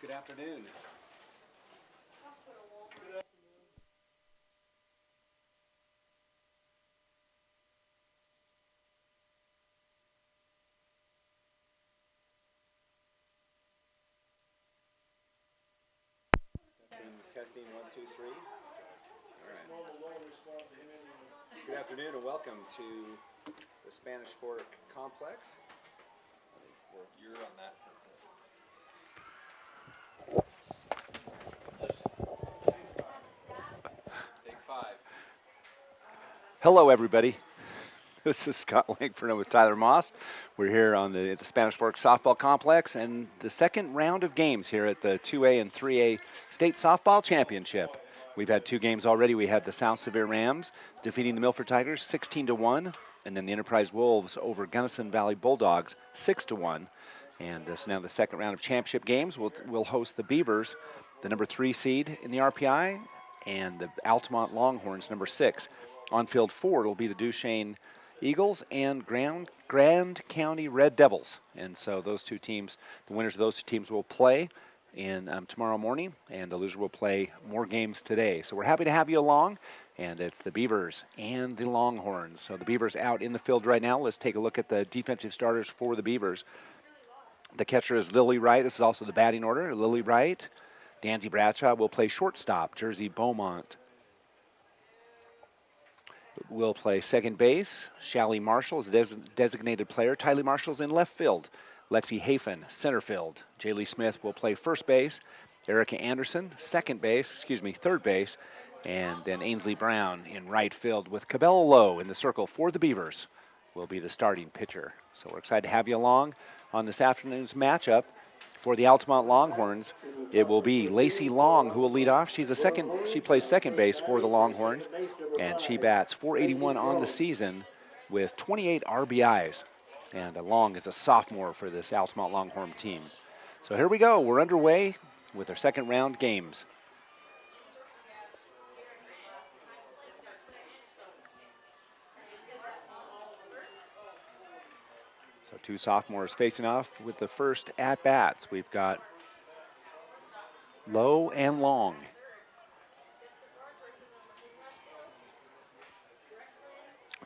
Good afternoon. Testing 1, 2, 3. All right. Good afternoon and welcome to the Spanish Fork Complex. You're on that. That's it. Take 5. Hello, everybody. This is Scott Langford with Tyler Moss. We're here on the Spanish Fork Softball Complex and the second round of games here at the 2A and 3A State Softball Championship. We've had 2 games already. We had the South Sevier Rams defeating the Milford Tigers 16-1, and then the Enterprise Wolves over Gunnison Valley Bulldogs 6-1. And so now the second round of championship games, we'll host the Beavers, the number 3 seed in the RPI, and the Altamont Longhorns, number 6. On field 4, it'll be the Duchesne Eagles and Grand County Red Devils. And so those 2 teams, the winners of those 2 teams will play in tomorrow morning, and the loser will play more games today. So we're happy to have you along, and it's the Beavers and the Longhorns. So the Beavers out in the field right now. Let's take a look at the defensive starters for the Beavers. The catcher is Lily Wright. This is also the batting order. Lily Wright. Danzy Bradshaw will play shortstop. Jersey Beaumont will play second base. Shally Marshall is a designated player. Tylee Marshall's in left field. Lexi Hafen, center field. Jaylee Smith will play first base. Erica Anderson, third base. And then Ainsley Brown in right field with Cabela Lowe in the circle for the Beavers will be the starting pitcher. So we're excited to have you along on this afternoon's matchup. For the Altamont Longhorns, it will be Lacey Long who will lead off. She plays second base for the Longhorns, and she bats .481 on the season with 28 RBIs. And Long is a sophomore for this Altamont Longhorn team. So here we go. We're underway with our second round games. So 2 sophomores facing off with the first at-bats. We've got Lowe and Long.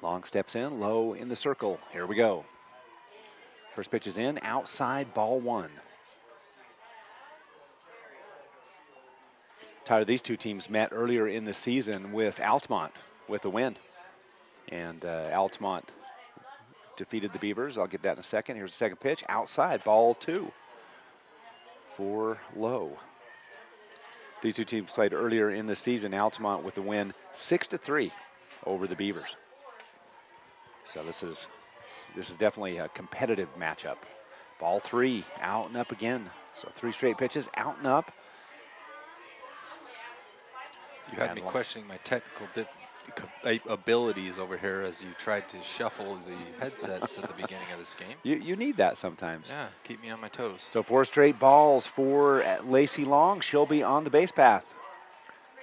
Long steps in, Lowe in the circle. Here we go. First pitch is in, outside, ball 1. Tyler, these 2 teams met earlier in the season with Altamont with a win. And Altamont defeated the Beavers. I'll get that in a second. Here's the second pitch, outside, ball 2 for Lowe. These 2 teams played earlier in the season. Altamont with a win 6-3 over the Beavers. So this is definitely a competitive matchup. Ball 3, out and up again. So 3 straight pitches, out and up. You had me questioning my technical abilities over here as you tried to shuffle the headsets at the beginning of this game. You need that sometimes. Yeah, keep me on my toes. So 4 straight balls for Lacey Long. She'll be on the base path.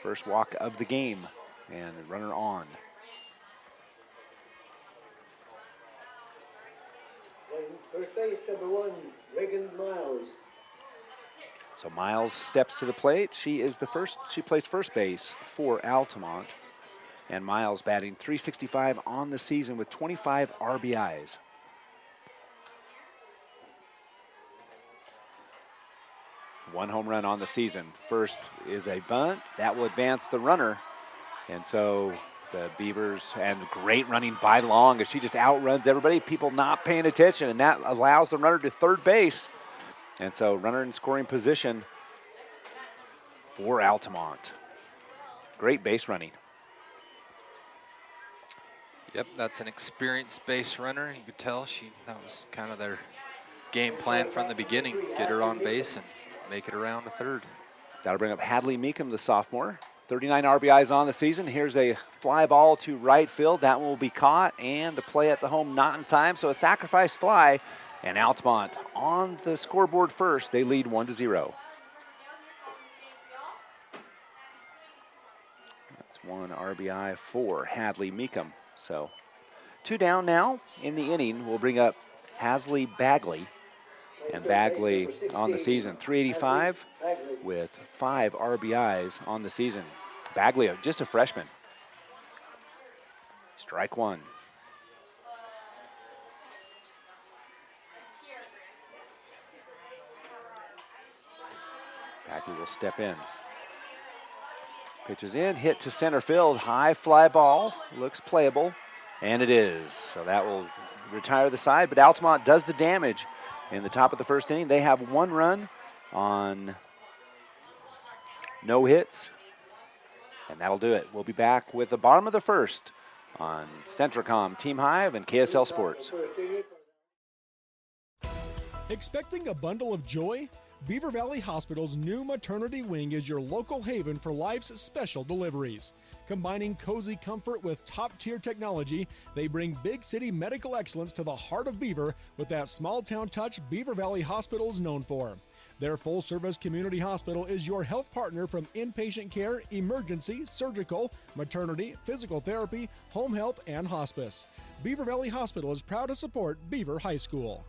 First walk of the game, and runner on. First base, number 1, Reagan Miles. So Miles steps to the plate. She plays first base for Altamont. And Miles batting .365 on the season with 25 RBIs. One home run on the season. First is a bunt. That will advance the runner. And so the Beavers, and great running by Long as she just outruns everybody. People not paying attention, and that allows the runner to third base. And so runner in scoring position for Altamont. Great base running. Yep, that's an experienced base runner. You could tell that was kind of their game plan from the beginning. Get her on base and make it around to third. That'll bring up Hadley Meekum, the sophomore. 39 RBIs on the season. Here's a fly ball to right field. That one will be caught, and the play at the home not in time. So a sacrifice fly, and Altamont on the scoreboard first. They lead 1-0. That's 1 RBI for Hadley Meekum. So 2 down now in the inning. We'll bring up Hasley Bagley. And Bagley on the season, .385, with 5 RBIs on the season. Bagley, just a freshman. Strike one. Bagley will step in. Pitches in, hit to center field, high fly ball, looks playable, and it is. So that will retire the side, but Altamont does the damage in the top of the first inning. They have 1 run on no hits, and that'll do it. We'll be back with the bottom of the first on Centricom, Team Hive, and KSL Sports. Expecting a bundle of joy? Beaver Valley Hospital's new maternity wing is your local haven for life's special deliveries. Combining cozy comfort with top-tier technology, they bring big city medical excellence to the heart of Beaver with that small-town touch Beaver Valley Hospital is known for. Their full-service community hospital is your health partner from inpatient care, emergency, surgical, maternity, physical therapy, home health, and hospice. Beaver Valley Hospital is proud to support Beaver High School.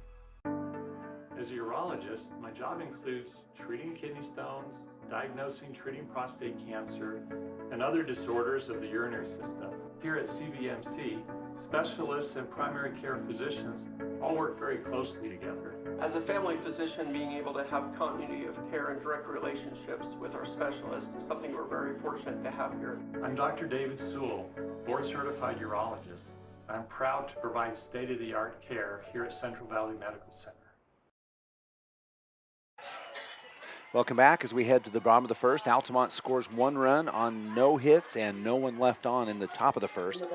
As a urologist, my job includes treating kidney stones, diagnosing, treating prostate cancer, and other disorders of the urinary system. Here at CVMC, specialists and primary care physicians all work very closely together. As a family physician, being able to have continuity of care and direct relationships with our specialists is something we're very fortunate to have here. I'm Dr. David Sewell, board-certified urologist. I'm proud to provide state-of-the-art care here at Central Valley Medical Center. Welcome back as we head to the bottom of the first. Altamont scores 1 run on no hits and no one left on in the top of the first.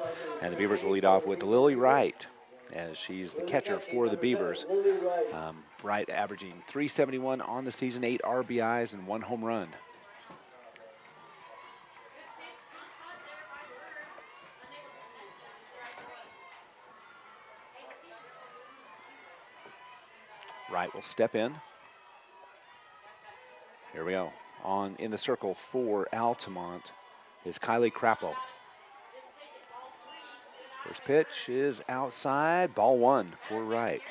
And the Beavers will lead off with Lily Wright, as she's the catcher for the Beavers. Wright averaging .371 on the season, 8 RBIs and 1 home run. Wright will step in. Here we go. On in the circle for Altamont is Kylie Crapo. First pitch is outside. Ball 1 for Wright.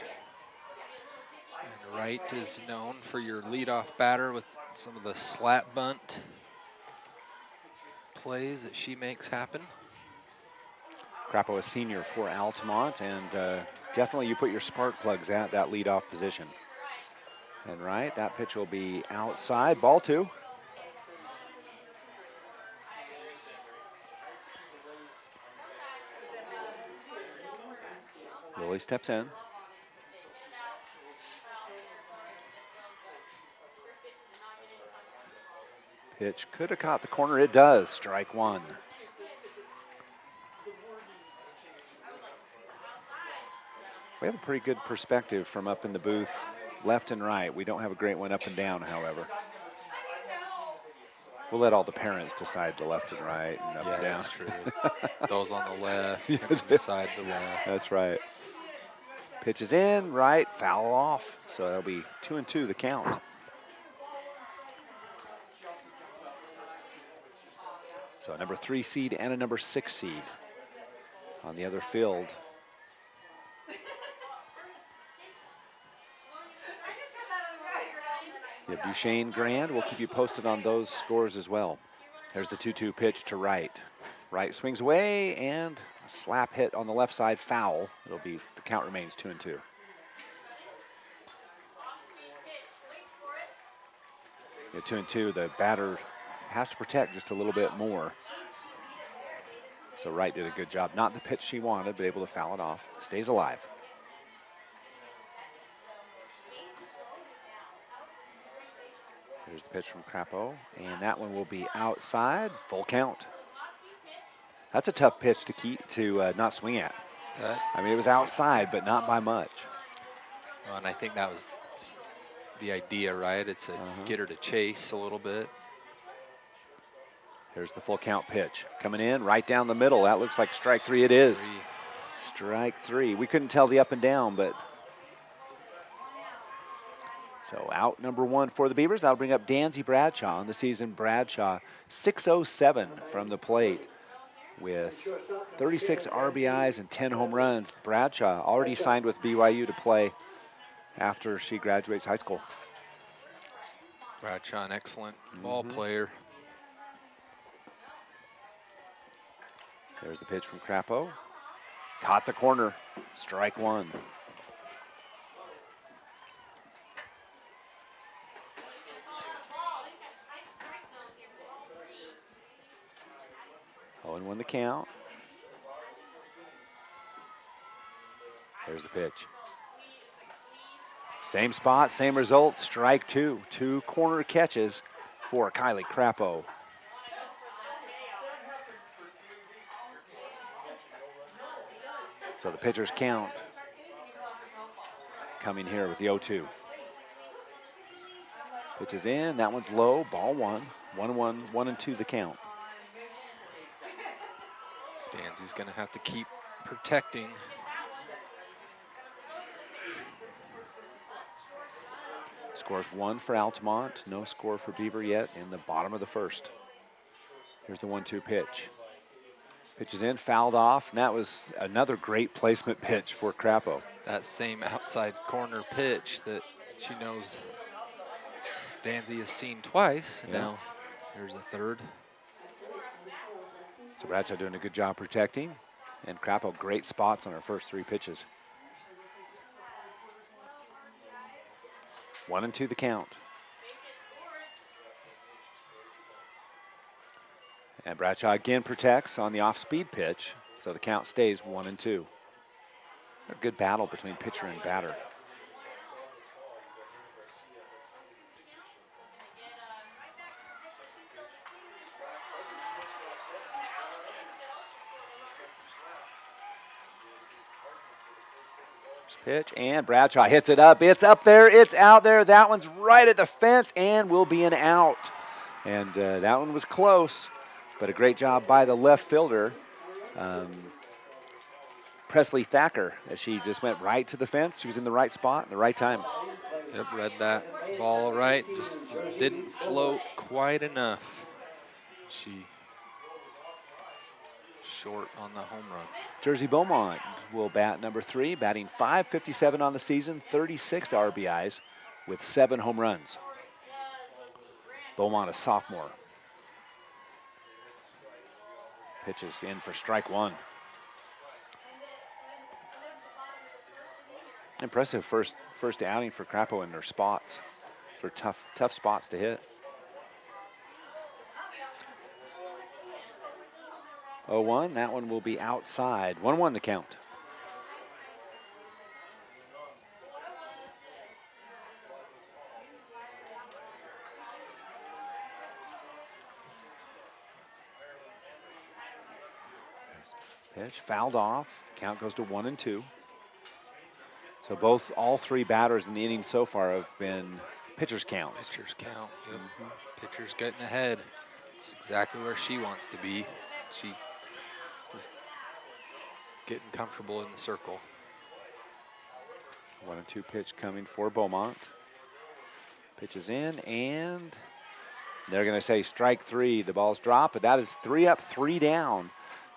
And Wright is known for your leadoff batter with some of the slat bunt plays that she makes happen. Crapo, a senior for Altamont, and definitely you put your spark plugs at that leadoff position. And Wright, that pitch will be outside. Ball 2. Lily steps in. Pitch could have caught the corner. It does. Strike 1. We have a pretty good perspective from up in the booth, left and right. We don't have a great one up and down, however. We'll let all the parents decide the left and right and up and down. That's true. Those on the left can decide the left. That's right. Pitches in, right, foul off. So that'll be 2-2 the count. So a number 3 seed and a number 6 seed on the other field. You have Duchesne Grand. We'll keep you posted on those scores as well. There's the 2-2 pitch to Wright. Wright swings away, and a slap hit on the left side, foul. It'll be, the count remains 2-2. At 2-2, the batter has to protect just a little bit more. So Wright did a good job. Not the pitch she wanted, but able to foul it off. Stays alive. Here's the pitch from Crapo, and that one will be outside. Full count. That's a tough pitch to not swing at. I mean, it was outside, but not by much. Well, and I think that was the idea, right? It's a get her to chase a little bit. Here's the full count pitch. Coming in right down the middle. That looks like strike 3. It is. Strike 3. We couldn't tell the up and down, but so out number 1 for the Beavers. That'll bring up Danzy Bradshaw on the season. Bradshaw, 607 from the plate with 36 RBIs and 10 home runs. Bradshaw already signed with BYU to play after she graduates high school. Bradshaw, an excellent ball player. There's the pitch from Crapo. Caught the corner. Strike one. Oh, and 1 the count. There's the pitch. Same spot, same result. Strike two. 2 corner catches for Kylie Crapo. So the pitcher's count coming here with the 0-2. Pitch is in, that one's low, ball 1. 1-1, 1-2 the count. Danzy's gonna have to keep protecting. Scores 1 for Altamont, no score for Beaver yet in the bottom of the first. Here's the 1-2 pitch. Pitch is in, fouled off, and that was another great placement pitch for Crapo. That same outside corner pitch that she knows Danzy has seen twice. And now here's the third. So Bradshaw doing a good job protecting, and Crapo great spots on her first 3 pitches. 1-2 the count. And Bradshaw again protects on the off-speed pitch, so the count stays 1-2. A good battle between pitcher and batter. Pitch, and Bradshaw hits it up. It's up there, it's out there. That one's right at the fence and will be an out. And that one was close, but a great job by the left fielder, Presley Thacker, as she just went right to the fence. She was in the right spot at the right time. Yep, read that ball right, just didn't float quite enough. She short on the home run. Jersey Beaumont will bat number 3, batting .557 on the season, 36 RBIs with 7 home runs. Beaumont, a sophomore. Pitches in for strike 1. Impressive first outing for Crapo in their spots. For tough spots to hit. 0-1, that one will be outside. 1-1 the count. Pitch fouled off. Count goes to 1-2. So all 3 batters in the inning so far have been pitcher's counts. Pitcher's count, yep. Pitcher's getting ahead. It's exactly where she wants to be. She is getting comfortable in the circle. 1-2 pitch coming for Beaumont. Pitch is in, and they're going to say strike 3. The ball's dropped, but that is 3 up, 3 down.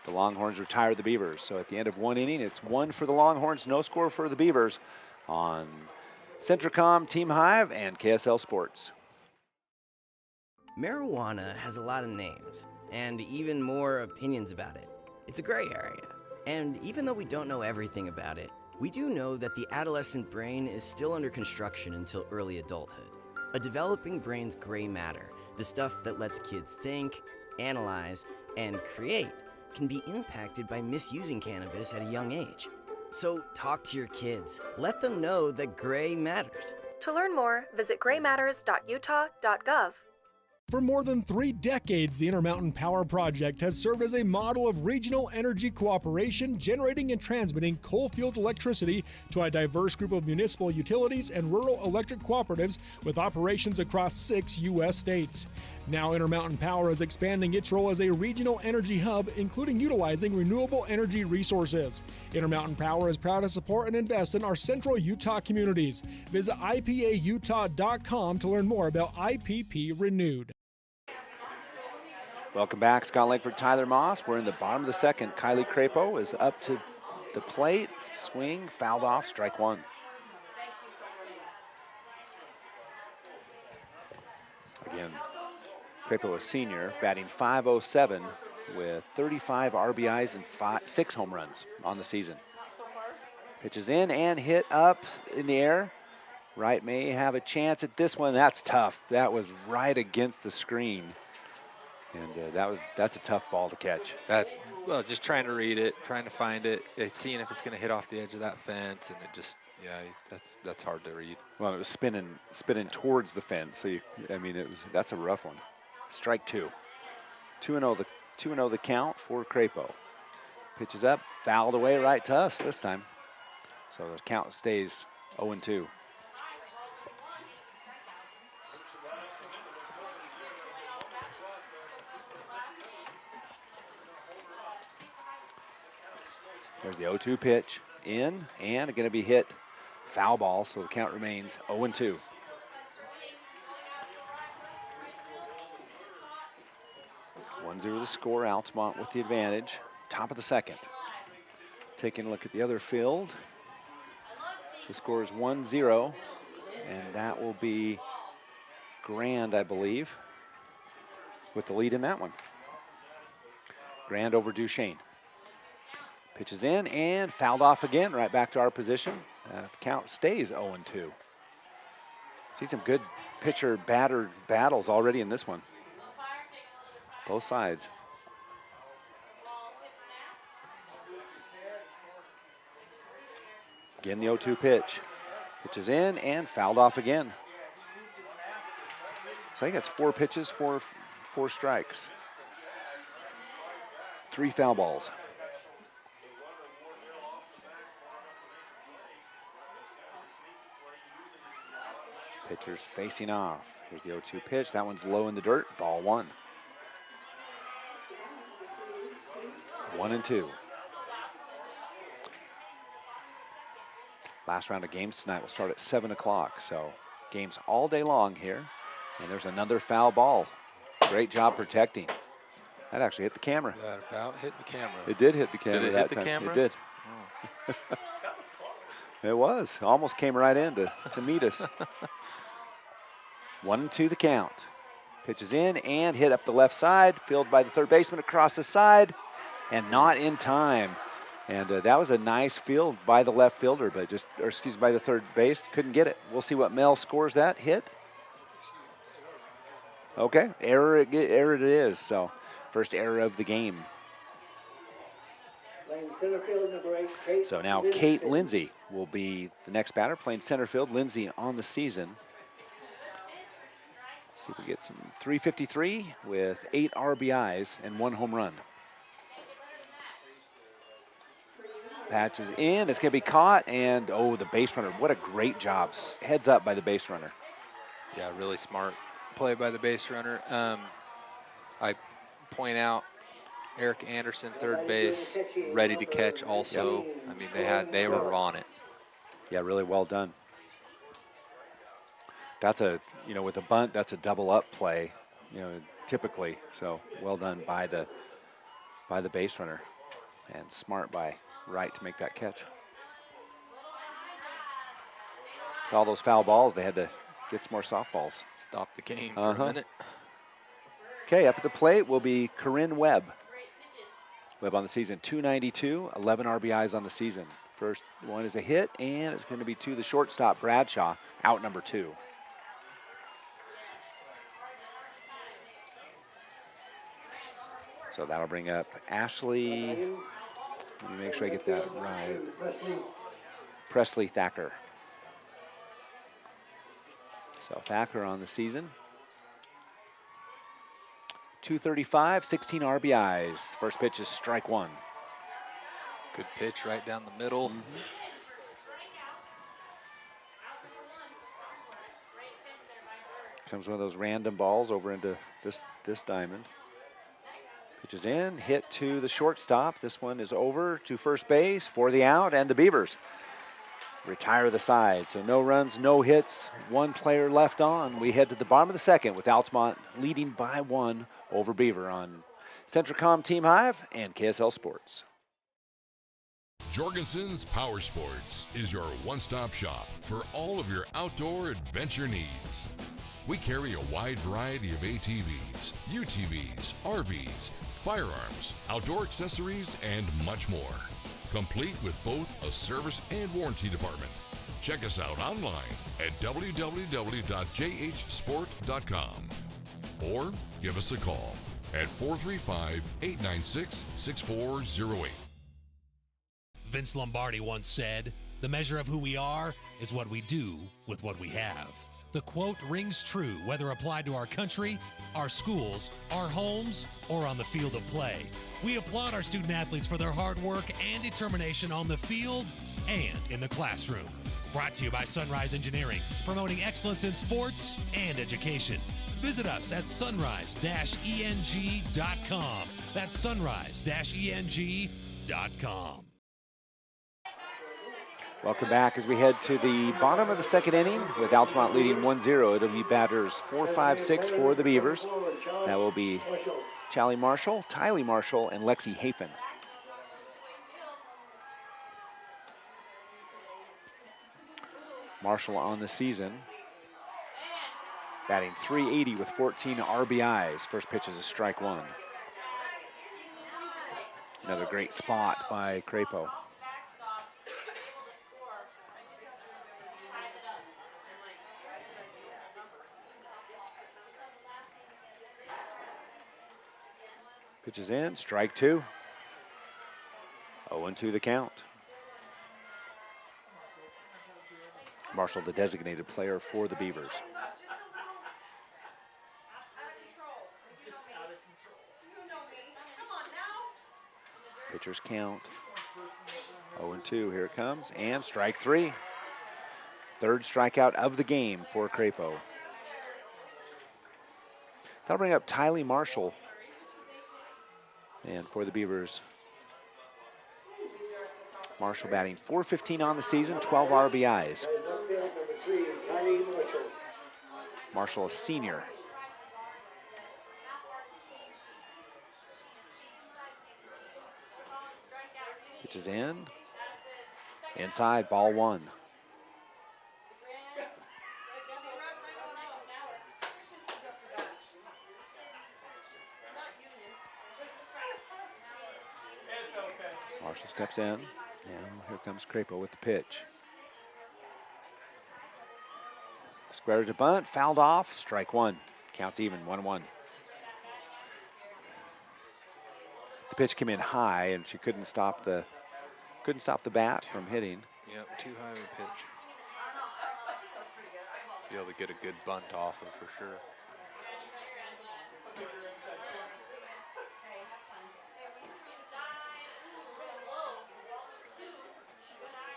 The Longhorns retire the Beavers. So at the end of 1 inning, it's 1 for the Longhorns, no score for the Beavers on Centricom, Team Hive, and KSL Sports. Marijuana has a lot of names and even more opinions about it. It's a gray area. And even though we don't know everything about it, we do know that the adolescent brain is still under construction until early adulthood. A developing brain's gray matter, the stuff that lets kids think, analyze, and create, can be impacted by misusing cannabis at a young age. So talk to your kids. Let them know that gray matters. To learn more, visit graymatters.utah.gov. For more than 3 decades, the Intermountain Power Project has served as a model of regional energy cooperation, generating and transmitting coal-fueled electricity to a diverse group of municipal utilities and rural electric cooperatives with operations across 6 U.S. states. Now Intermountain Power is expanding its role as a regional energy hub, including utilizing renewable energy resources. Intermountain Power is proud to support and invest in our central Utah communities. Visit ipautah.com to learn more about IPP Renewed. Welcome back, Scott Langford, Tyler Moss. We're in the bottom of the second. Kylie Crapo is up to the plate. Swing, fouled off, strike 1. Again, Crapo, a senior, batting .507 with 35 RBIs and 6 home runs on the season. Pitches in and hit up in the air. Wright may have a chance at this one. That's tough. That was right against the screen. And that's a tough ball to catch. Well, just trying to read it, trying to find it, seeing if it's going to hit off the edge of that fence, and it just, that's hard to read. Well, it was spinning towards the fence. So that's a rough one. Strike 2. 2-0 the count for Crapo. Pitches up, fouled away right to us this time. So the count stays 0-2. There's the 0-2 pitch in and going to be hit foul ball, so the count remains 0-2. The score, Altamont with the advantage. Top of the second. Taking a look at the other field. The score is 1-0, and that will be Grand, I believe, with the lead in that one. Grand over Duchesne. Pitches in and fouled off again, right back to our position. The count stays 0-2. See some good pitcher-batter battles already in this one. Both sides. Again, the 0-2 pitch. Pitches in and fouled off again. So I think that's 4 pitches, four strikes. 3 foul balls. Pitchers facing off. Here's the 0-2 pitch. That one's low in the dirt. Ball 1. 1-2. Last round of games tonight will start at 7 o'clock. So games all day long here. And there's another foul ball. Great job protecting. That actually hit the camera. That about hit the camera. It did hit the camera. Did it that hit the time. camera? It did. Oh. It was. Almost came right in to meet us. 1-2 the count. Pitches in and hit up the left side. Fielded by the third baseman across the side. And not in time. And that was a nice field by the left fielder, but by the third base. Couldn't get it. We'll see what Mel scores that hit. Okay, error it is. So first error of the game. So now Kate Lindsay will be the next batter playing center field. Lindsay on the season. See if we get some 353 with 8 RBIs and 1 home run. Patches in, it's going to be caught, and the base runner. What a great job. Heads up by the base runner. Yeah, really smart play by the base runner. I point out Eric Anderson, third base, ready to catch also. Yep. I mean, they were on it. Yeah, really well done. That's with a bunt, that's a double up play, typically. So well done by the base runner, and smart by Wright to make that catch. With all those foul balls, they had to get some more softballs. Stop the game for a minute. Okay, up at the plate will be Corinne Webb. Webb on the season, 292, 11 RBIs on the season. First one is a hit, and it's going to be to the shortstop, Bradshaw, out number 2. So that'll bring up Ashley. Let me make sure I get that right. Presley Thacker. So Thacker on the season. 235, 16 RBIs. First pitch is strike 1. Good pitch right down the middle. Mm-hmm. Comes one of those random balls over into this diamond. Pitches in, hit to the shortstop. This one is over to first base for the out, and the Beavers retire the side. So no runs, no hits, 1 player left on. We head to the bottom of the second with Altamont leading by 1 over Beaver on Centricom Team Hive and KSL Sports. Jorgensen's Power Sports is your one-stop shop for all of your outdoor adventure needs. We carry a wide variety of ATVs, UTVs, RVs, firearms, outdoor accessories, and much more. Complete with both a service and warranty department. Check us out online at www.jhsport.com or give us a call at 435-896-6408. Vince Lombardi once said, "The measure of who we are is what we do with what we have." The quote rings true whether applied to our country, our schools, our homes, or on the field of play. We applaud our student athletes for their hard work and determination on the field and in the classroom. Brought to you by Sunrise Engineering, promoting excellence in sports and education. Visit us at sunrise-eng.com. That's sunrise-eng.com. Welcome back as we head to the bottom of the second inning with Altamont leading 1-0. It'll be batters 4, 5, 6 for the Beavers. That will be Tylee Marshall, and Lexi Hafen. Marshall on the season, batting .380 with 14 RBIs. First pitch is a strike one. Another great spot by Crapo. Pitches in, strike two. 0-2 the count. Marshall, the designated player for the Beavers. Pitchers count. 0-2, here it comes, and strike three. Third strikeout of the game for Crapo. That'll bring up Tylee Marshall. And for the Beavers, Marshall batting .415 on the season, 12 RBIs. Marshall, a senior. Pitches in. Inside, ball one. Marshall steps in, and here comes Crapo with the pitch. Square to bunt, fouled off, strike one. Counts even, 1-1. The pitch came in high, and she couldn't stop the bat from hitting. Yep, too high of a pitch. Be able to get a good bunt off of for sure.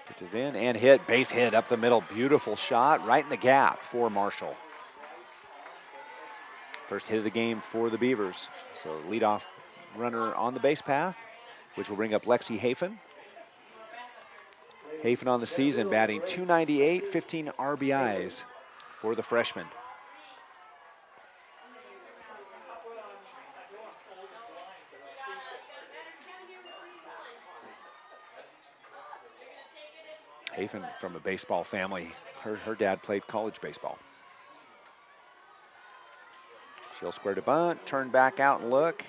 Pitches in and hit, base hit up the middle. Beautiful shot right in the gap for Marshall. First hit of the game for the Beavers. So leadoff runner on the base path, which will bring up Lexi Hafen. Hafen on the season batting .298, 15 RBIs for the freshman. Hafen from a baseball family. Her dad played college baseball. She'll square to bunt, turn back out and look,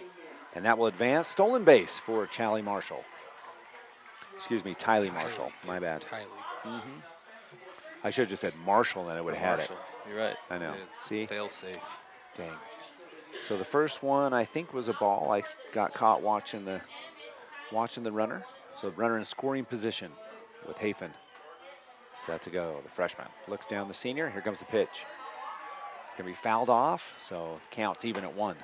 and that will advance. Stolen base for Tylee Marshall. Excuse me, Tylee Marshall. My bad. I should have just said Marshall, and then I would have had it. You're right. I know. See? Fail safe. Dang. So the first one I think was a ball. I got caught watching the runner. So runner in scoring position with Hafen. Set to go. The freshman looks down the senior. Here comes the pitch. It's going to be fouled off, so counts even at 1.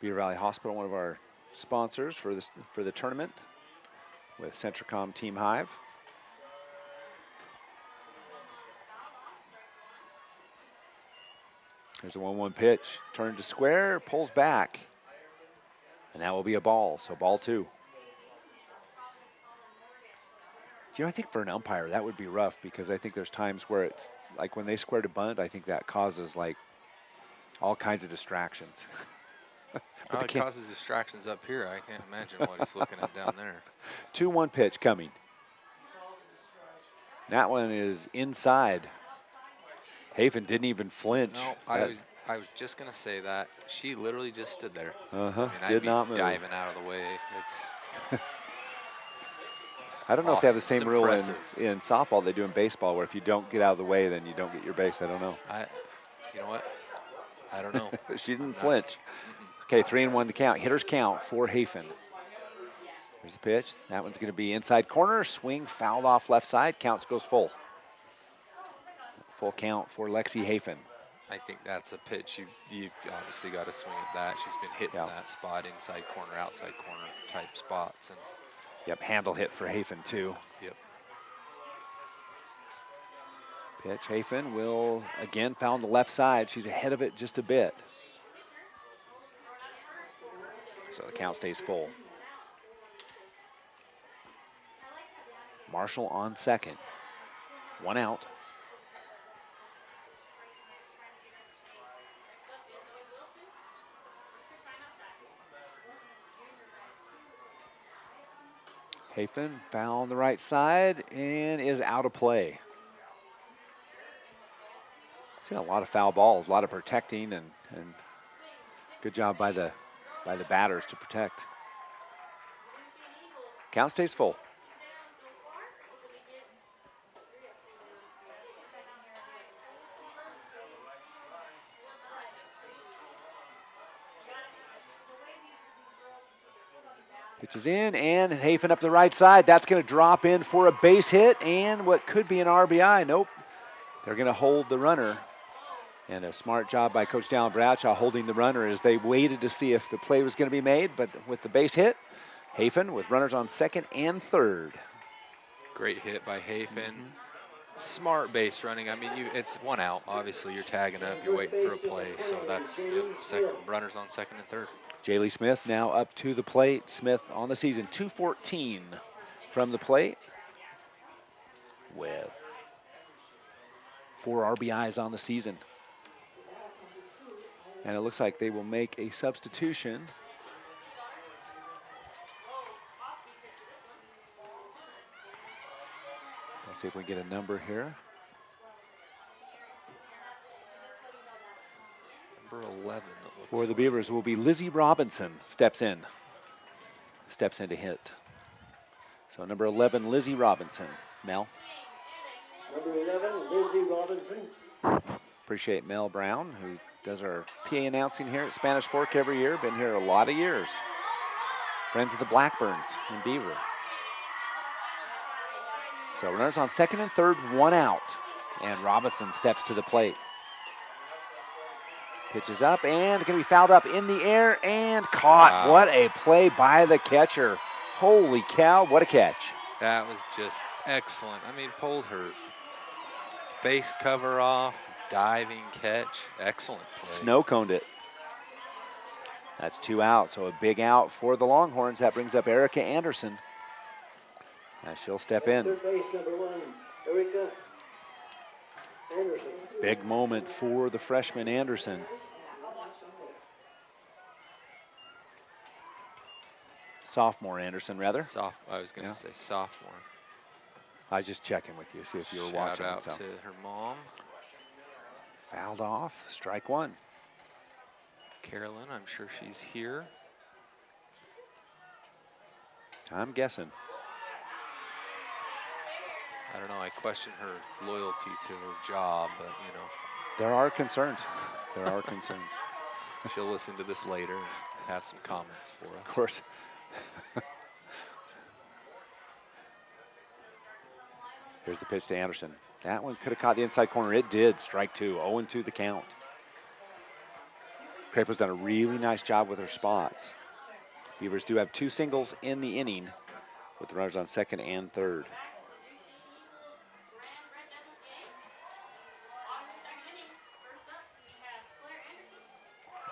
Beaver Valley Hospital, one of our sponsors for the tournament with Centricom Team Hive. There's a 1-1 pitch, turned to square, pulls back, and that will be a ball, so ball 2. I think for an umpire that would be rough, because I think there's times where it's like when they square to bunt, I think that causes like all kinds of distractions. Oh, it causes distractions up here. I can't imagine what he's looking at down there. 2-1 pitch coming. That one is inside. Hafen didn't even flinch. No, I was just going to say that. She literally just stood there. Did not move. Diving out of the way. I don't know if they have the same rule impressive. in softball they do in baseball, where if you don't get out of the way, then you don't get your base. I don't know. You know what? I don't know. She didn't flinch. Okay, 3-1 the count. Hitters count for Hafen. Here's the pitch. That one's going to be inside corner. Swing fouled off left side. Counts goes full. Full count for Lexi Hafen. I think that's a pitch. You've obviously got to swing at that. She's been hitting that spot, inside corner, outside corner type spots. And yep, handle hit for Hafen too. Yep. Pitch, Hafen will again foul on the left side. She's ahead of it just a bit. So the count stays full. Marshall on second. 1 out. Hafen foul on the right side and is out of play. Seen a lot of foul balls, a lot of protecting, and good job by the batters to protect. Count stays full. Pitch is in, and Hafen up the right side. That's going to drop in for a base hit and what could be an RBI. Nope. They're going to hold the runner. And a smart job by Coach Dallin Bradshaw holding the runner as they waited to see if the play was going to be made. But with the base hit, Hafen with runners on second and third. Great hit by Hafen. Smart base running. I mean, it's 1 out. Obviously, you're tagging up. You're waiting for a play. So that's runners on second and third. Jaylee Smith now up to the plate. Smith on the season, 214 from the plate with 4 RBIs on the season. And it looks like they will make a substitution. Let's see if we can get a number here. Number 11. For the Beavers will be Lizzie Robinson. Steps in to hit. So number 11, Lizzie Robinson. Mel. Number 11, Lizzie Robinson. Appreciate Mel Brown, who does our PA announcing here at Spanish Fork every year. Been here a lot of years. Friends of the Blackburns in Beaver. So runners on second and third, 1 out. And Robinson steps to the plate. Pitches up and going to be fouled up in the air and caught. Wow. What a play by the catcher. Holy cow, what a catch. That was just excellent. I mean, pulled her face cover off, diving catch. Excellent play. Snow coned it. That's 2 out, so a big out for the Longhorns. That brings up Erica Anderson. Now she'll step in. Third base, number 1, Erica Anderson. Big moment for the freshman Anderson. Sophomore Anderson, rather. I was going to say sophomore. I was just checking with you, see if you were watching. Shout out to her mom. Fouled off, strike 1. Carolyn, I'm sure she's here. I'm guessing. I don't know, I question her loyalty to her job, but you know. There are concerns. There are concerns. She'll listen to this later and have some comments for us. Of course. Here's the pitch to Anderson. That one could have caught the inside corner. It did. Strike 2. 0-2 the count. Crapo's done a really nice job with her spots. Beavers do have 2 singles in the inning with the runners on second and third.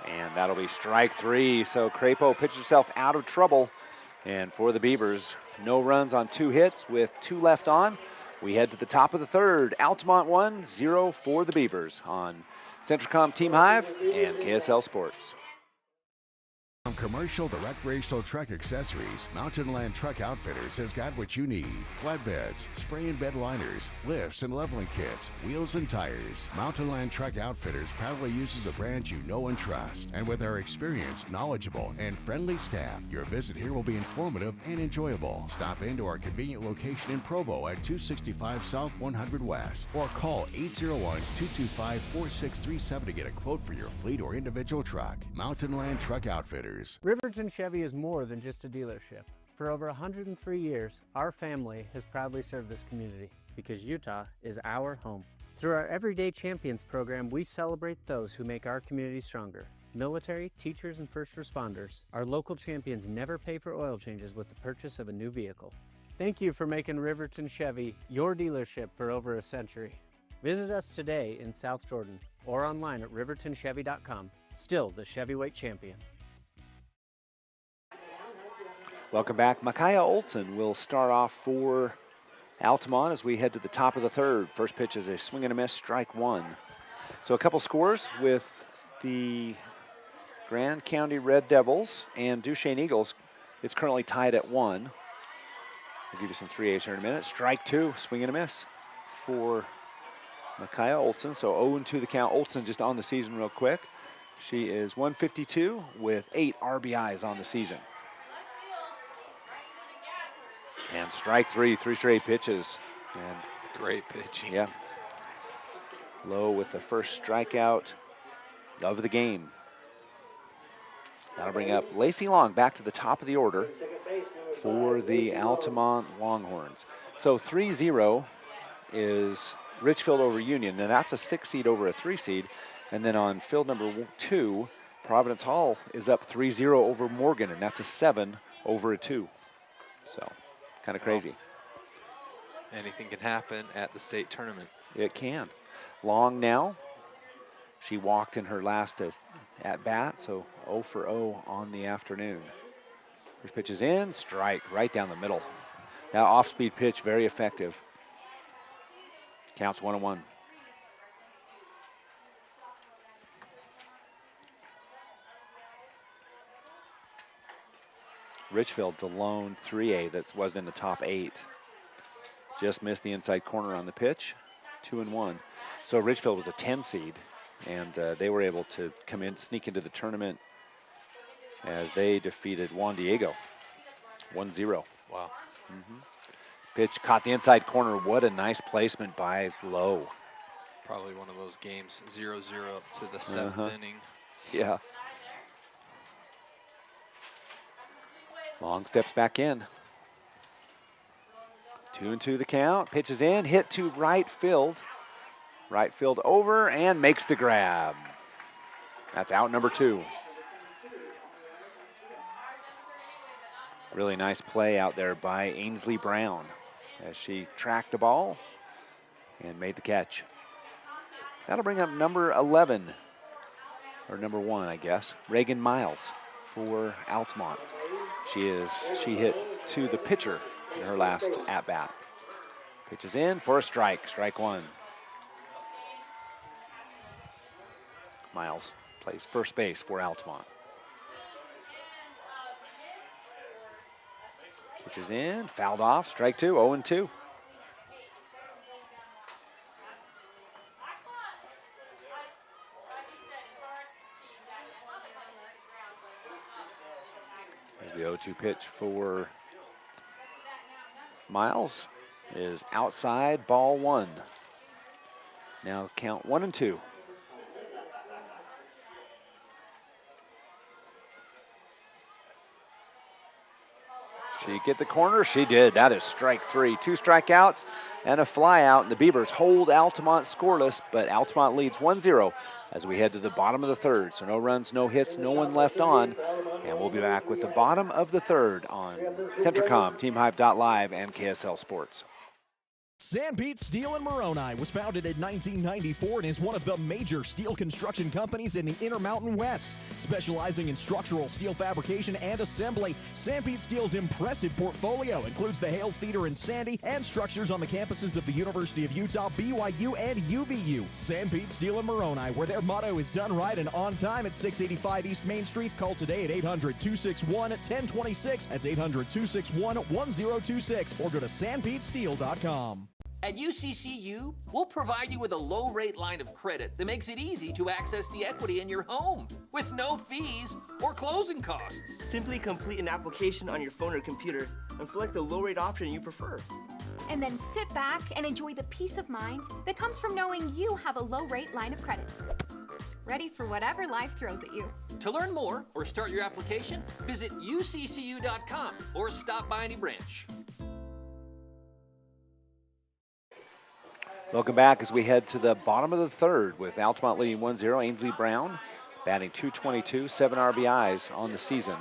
And that'll be strike 3. So Crapo pitched herself out of trouble. And for the Beavers, no runs on 2 hits with 2 left on. We head to the top of the third. Altamont 1-0 for the Beavers on Centricom Team Hive and KSL Sports. From commercial to recreational truck accessories, Mountain Land Truck Outfitters has got what you need. Flatbeds, spray and bed liners, lifts and leveling kits, wheels and tires. Mountain Land Truck Outfitters proudly uses a brand you know and trust. And with our experienced, knowledgeable, and friendly staff, your visit here will be informative and enjoyable. Stop into our convenient location in Provo at 265 South 100 West or call 801-225-4637 to get a quote for your fleet or individual truck. Mountain Land Truck Outfitters. Riverton Chevy is more than just a dealership. For over 103 years, our family has proudly served this community because Utah is our home. Through our Everyday Champions program, we celebrate those who make our community stronger. Military, teachers, and first responders. Our local champions never pay for oil changes with the purchase of a new vehicle. Thank you for making Riverton Chevy your dealership for over a century. Visit us today in South Jordan or online at rivertonchevy.com. Still the Chevyweight champion. Welcome back. Micaiah Olson will start off for Altamont as we head to the top of the third. First pitch is a swing and a miss, strike one. So a couple scores with the Grand County Red Devils and Duchesne Eagles. It's currently tied at 1. I'll give you some 3As here in a minute. Strike two, swing and a miss for Micaiah Olson. So 0-2 the count. Olson just on the season real quick. She is 152 with 8 RBIs on the season. And strike three straight pitches. And great pitching. Yeah. Low with the first strikeout of the game. That'll bring up Lacey Long back to the top of the order for the Altamont Longhorns. So 3-0 is Richfield over Union, and that's a 6 seed over a 3 seed. And then on field number 2, Providence Hall is up 3-0 over Morgan, and that's a 7 over a 2. So kind of crazy. Anything can happen at the state tournament. It can. Long now. She walked in her last at bat, so 0 for 0 on the afternoon. First pitch is in, strike right down the middle. Now off-speed pitch, very effective. Counts 1-1. Richfield, the lone 3A that was in the top 8. Just missed the inside corner on the pitch, 2-1. So Richfield was a 10 seed, and they were able to come in, sneak into the tournament as they defeated Juan Diego, 1-0. Wow. Pitch caught the inside corner. What a nice placement by Lowe. Probably one of those games, 0-0 up to the 7th inning. Yeah. Long steps back in. 2-2 the count. Pitches in, hit to right field. Right field over and makes the grab. That's out number 2. Really nice play out there by Ainsley Brown as she tracked the ball and made the catch. That'll bring up number 11, or number 1, I guess, Reagan Miles for Altamont. She hit to the pitcher in her last at-bat. Pitches in for a strike, strike 1. Miles plays first base for Altamont. Pitches in, fouled off, strike 2, 0-2. There's the 0-2 pitch for Miles. Is outside, ball 1. Now count 1-2. She get the corner? She did. That is strike 3. 2 strikeouts and a fly out. And the Beavers hold Altamont scoreless, but Altamont leads 1-0 as we head to the bottom of the third. So no runs, no hits, no one left on. And we'll be back with the bottom of the third on Centricom, TeamHive.live, and KSL Sports. Sanpete Steel in Moroni was founded in 1994 and is one of the major steel construction companies in the Intermountain West. Specializing in structural steel fabrication and assembly, Sanpete Steel's impressive portfolio includes the Hales Theater in Sandy and structures on the campuses of the University of Utah, BYU, and UVU. Sanpete Steel in Moroni, where their motto is done right and on time at 685 East Main Street. Call today at 800-261-1026. That's 800-261-1026. Or go to sanpetesteel.com. At UCCU, we'll provide you with a low-rate line of credit that makes it easy to access the equity in your home with no fees or closing costs. Simply complete an application on your phone or computer and select the low-rate option you prefer. And then sit back and enjoy the peace of mind that comes from knowing you have a low-rate line of credit. Ready for whatever life throws at you. To learn more or start your application, visit uccu.com or stop by any branch. Welcome back as we head to the bottom of the third with Altamont leading 1-0. Ainsley Brown batting .222, 7 RBIs on the season,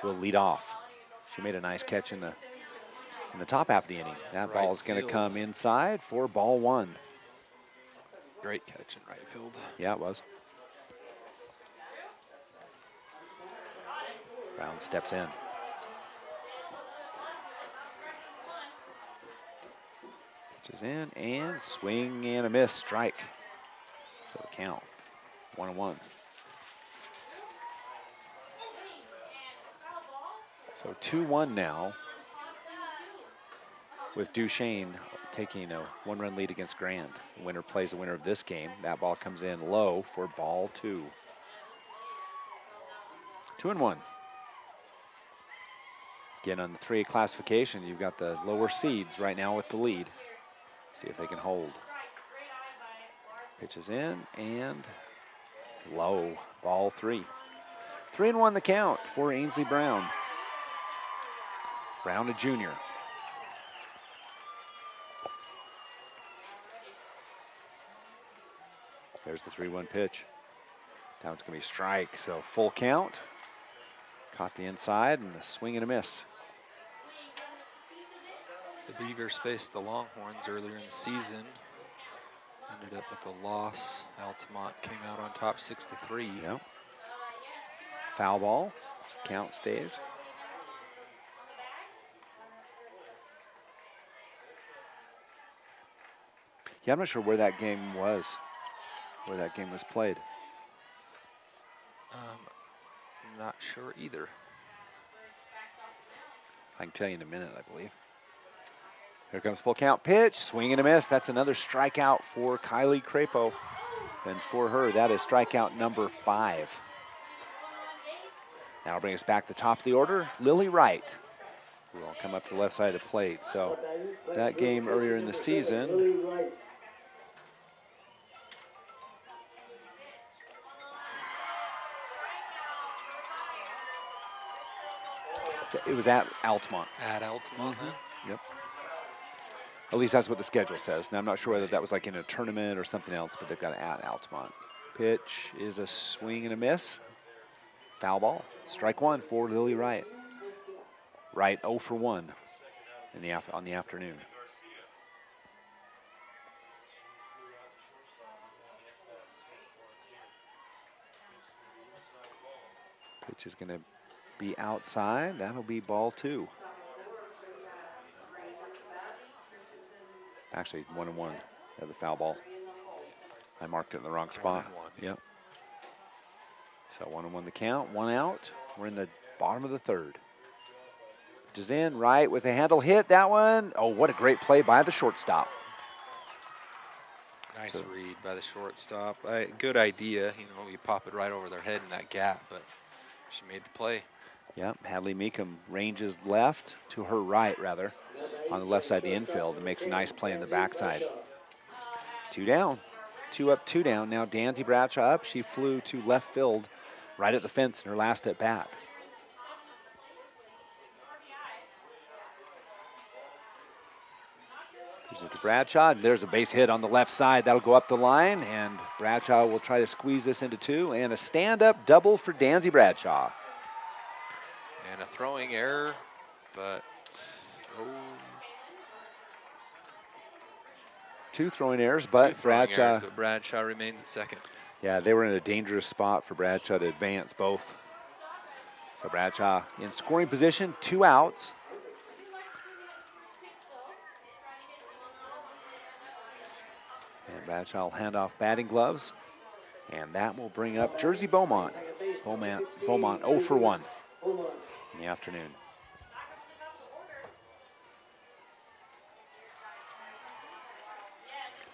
will lead off. She made a nice catch in the top half of the inning. That ball is going to come inside for ball one. Great catch in right field. Yeah, it was. Brown steps in. Pitches in and swing and a miss, strike. So the count, 1-1. So 2-1 now, with Duchesne taking a 1-run lead against Grand. The winner plays the winner of this game. That ball comes in low for ball two. 2-1. Again, on the 3A classification, you've got the lower seeds right now with the lead. See if they can hold. Pitches in and low, ball three. 3-1 the count for Ainsley Brown. Brown, a junior. There's the 3-1 pitch. Now it's going to be strike, so full count. Caught the inside and a swing and a miss. The Beavers faced the Longhorns earlier in the season. Ended up with a loss. Altamont came out on top 6-3. Yep. Foul ball. Count stays. Yeah, I'm not sure where that game was. Where that game was played. Not sure either. I can tell you in a minute, I believe. Here comes full count pitch, swing and a miss. That's another strikeout for Kylie Crapo. And for her, that is strikeout number 5. Now bring us back to the top of the order, Lily Wright, who will come up to the left side of the plate. So that game earlier in the season, it was at Altamont. At Altamont, Yep. At least that's what the schedule says. Now, I'm not sure whether that was like in a tournament or something else, but they've got it at Altamont. Pitch is a swing and a miss. Foul ball. Strike one for Lily Wright. Wright 0 for 1 on the afternoon. Pitch is going to be outside. That'll be ball 2. Actually, 1-1 at the foul ball. I marked it in the wrong spot. 1-1. Yep. So 1-1 the count, 1 out. We're in the bottom of the third. Pitches in, Wright with a handle hit. That one, oh, what a great play by the shortstop. Nice read by the shortstop. Good idea. You know, you pop it right over their head in that gap, but she made the play. Yep, Hadley Meekum ranges left to her right, rather, on the left side of the infield and makes a nice play in the backside. 2 down, 2 up, 2 down. Now Danzy Bradshaw up. She flew to left field right at the fence in her last at bat. Gives it to Bradshaw. There's a base hit on the left side. That'll go up the line, and Bradshaw will try to squeeze this into 2. And a stand-up double for Danzy Bradshaw. And a throwing error, but two throwing errors, Two but throwing Bradshaw. errors, but Bradshaw remains at second. Yeah, they were in a dangerous spot for Bradshaw to advance both. So Bradshaw in scoring position, 2 outs. And Bradshaw will hand off batting gloves. And that will bring up Jersey Beaumont. Beaumont 0 for 1 in the afternoon.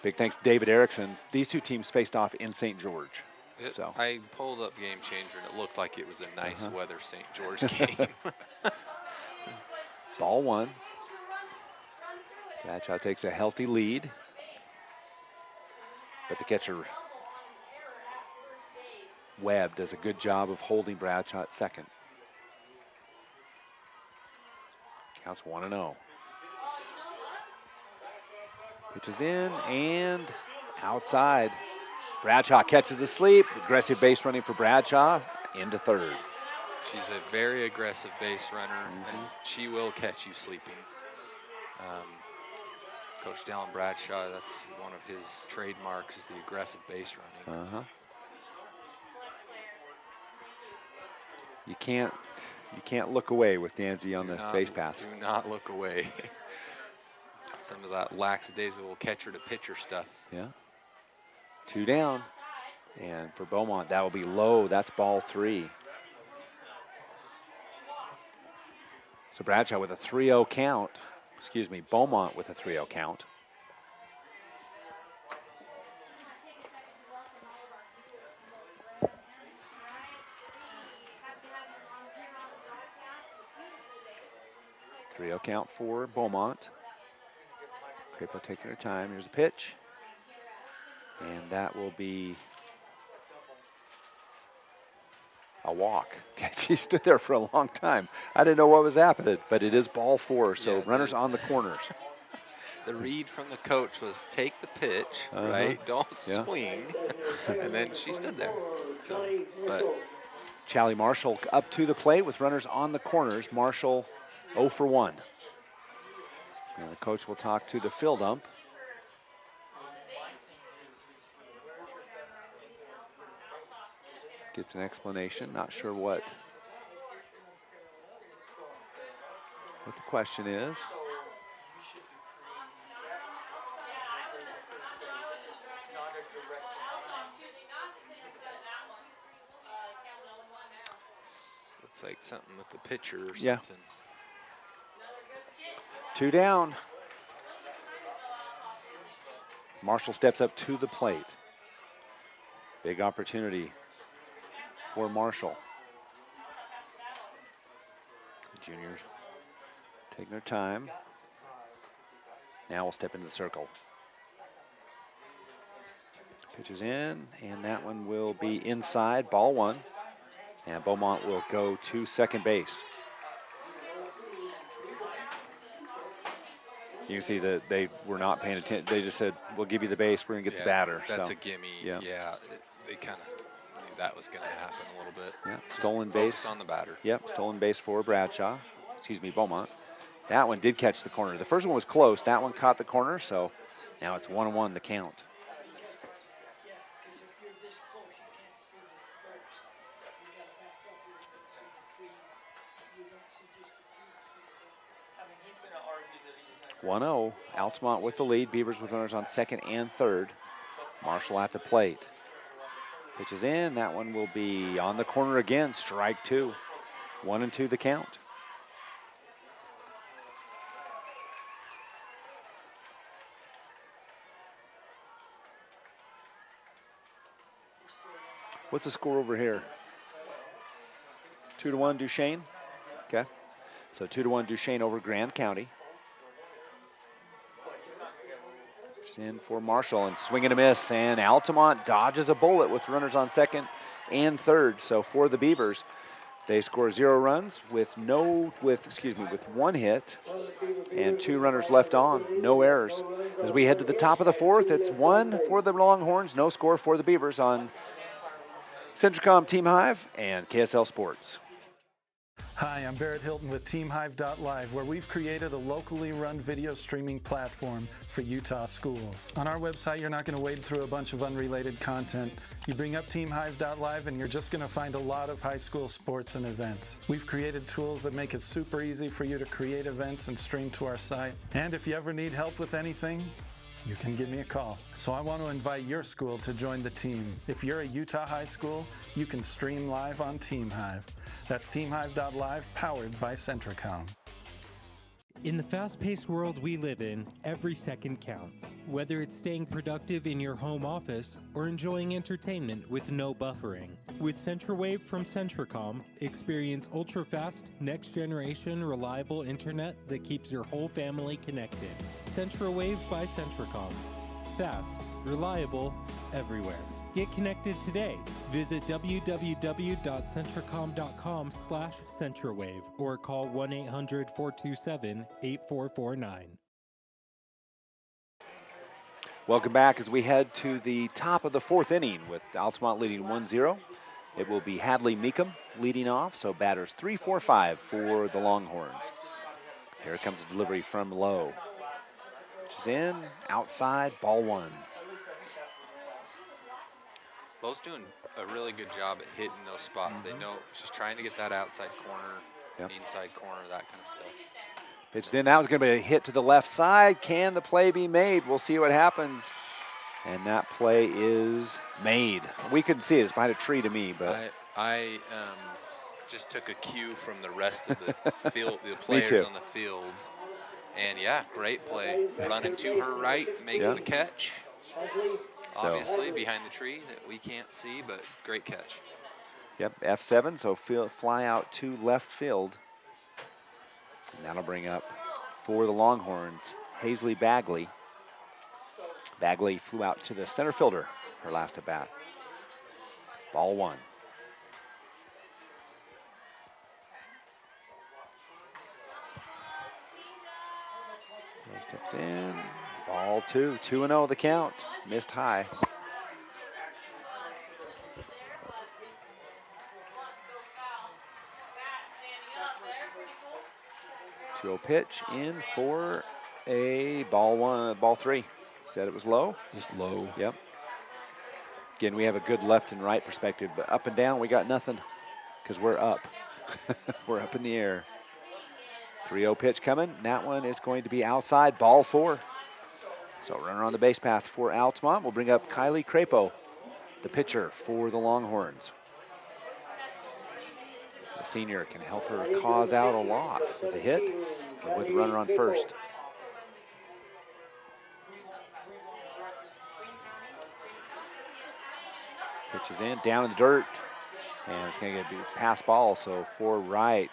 Big thanks to David Erickson. These two teams faced off in St. George. So I pulled up Game Changer, and it looked like it was a nice weather St. George game. Ball 1. Bradshaw takes a healthy lead. But the catcher, Webb, does a good job of holding Bradshaw at second. Counts 1-0. Pitches in and outside. Bradshaw catches the sleep. Aggressive base running for Bradshaw into third. She's a very aggressive base runner, and she will catch you sleeping. Coach Dallin Bradshaw, that's one of his trademarks, is the aggressive base running. You can't look away with Danzy on the base path. Do not look away. Some of that lackadaisical catcher to pitcher stuff. Yeah. 2 down. And for Beaumont, that will be low. That's ball 3. So Bradshaw with a 3-0 count. Excuse me, Beaumont with a 3-0 count. Count for Beaumont. Crapo taking their time. Here's a pitch. And that will be a walk. She stood there for a long time. I didn't know what was happening, but it is ball 4, so runners on the corners. The read from the coach was take the pitch, right? Don't swing. And then she stood there. So, but Charlie Marshall up to the plate with runners on the corners. Marshall 0 for 1. And the coach will talk to the field ump. Gets an explanation, not sure what the question is. Looks like something with the pitcher or something. Yeah. 2 down. Marshall steps up to the plate. Big opportunity for Marshall. The juniors taking their time. Now we'll step into the circle. Pitches in, and that one will be inside, ball 1. And Beaumont will go to second base. You can see that they were not paying attention. They just said, we'll give you the base, we're going to get the batter. That's so, a gimme. Yeah. They kind of knew that was going to happen a little bit. Yeah, Just stolen focus base. on the batter. Yep, stolen base for Bradshaw. Excuse me, Beaumont. That one did catch the corner. The first one was close. That one caught the corner, so now it's 1-1 the count. Altamont with the lead. Beavers with runners on second and third. Marshall at the plate. Pitches in. That one will be on the corner again. Strike 2. 1-2 the count. What's the score over here? 2-1 Duchesne. Okay. So 2-1 Duchesne over Grand County. In for Marshall and swing and a miss, and Altamont dodges a bullet with runners on second and third. So for the Beavers, they score 0 runs with 1 hit and 2 runners left on, no errors. As we head to the top of the 4th, it's 1 for the Longhorns, no score for the Beavers on Centricom Team Hive and KSL Sports. Hi, I'm Barrett Hilton with TeamHive.live, where we've created a locally run video streaming platform for Utah schools. On our website, you're not going to wade through a bunch of unrelated content. You bring up TeamHive.live and you're just going to find a lot of high school sports and events. We've created tools that make it super easy for you to create events and stream to our site. And if you ever need help with anything, you can give me a call. So I want to invite your school to join the team. If you're a Utah high school, you can stream live on TeamHive. That's TeamHive.live, powered by Centricom. In the fast-paced world we live in, every second counts. Whether it's staying productive in your home office or enjoying entertainment with no buffering. With CentraWave from Centricom, experience ultra-fast, next-generation, reliable internet that keeps your whole family connected. CentraWave by Centricom. Fast, reliable, everywhere. Get connected today. Visit www.centricom.com/CentraWave or call 1-800-427-8449. Welcome back as we head to the top of the fourth inning with Altamont leading 1-0. It will be Hadley Meekum leading off, so batters 3, 4, 5 for the Longhorns. Here comes a delivery from Lowe. Which is in, outside, ball one. Lowe's doing a really good job at hitting those spots. They know she's trying to get that outside corner, inside corner, that kind of stuff. Pitches in. That was going to be a hit to the left side. Can the play be made? We'll see what happens. And that play is made. We couldn't see it. It's behind a tree to me, but I just took a cue from the rest of the field, the players on the field. And yeah, great play. Running to her right, makes the catch. Obviously behind the tree that we can't see, but great catch. Yep, F7, so fly out to left field. And that'll bring up for the Longhorns, Hazley Bagley. Bagley flew out to the center fielder, her last at bat. Ball one. Steps in, ball two, 2-0 the count, missed high. 2-0 pitch in for a ball three. Said it was low. Just low. Yep. Again, we have a good left and right perspective, but up and down we got nothing because we're up. We're up in the air. 3-0 pitch coming. That one is going to be outside, ball four. So runner on the base path for Altamont. We'll bring up Kylie Crapo, the pitcher for the Longhorns. The senior can help her cause out a lot with a hit and with a runner on first. Pitch is in, down in the dirt, and it's going to be a pass ball, so for right.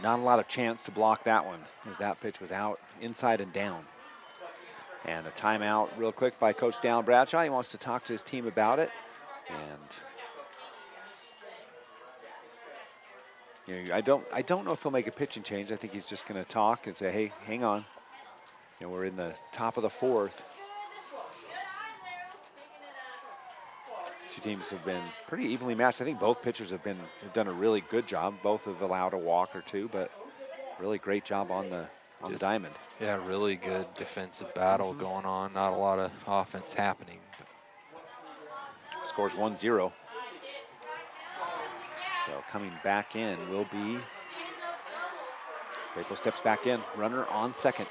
Not a lot of chance to block that one as that pitch was out, inside and down. And a timeout real quick by Coach Dallin Bradshaw. He wants to talk to his team about it. And I don't know if he'll make a pitching change. I think he's just going to talk and say, hey, hang on. We're in the top of the fourth. Two teams have been pretty evenly matched. I think both pitchers have done a really good job. Both have allowed a walk or two, but really great job on the diamond. Yeah, really good defensive battle going on. Not a lot of offense happening. Scores 1-0. So coming back in will be Crapo steps back in. Runner on second.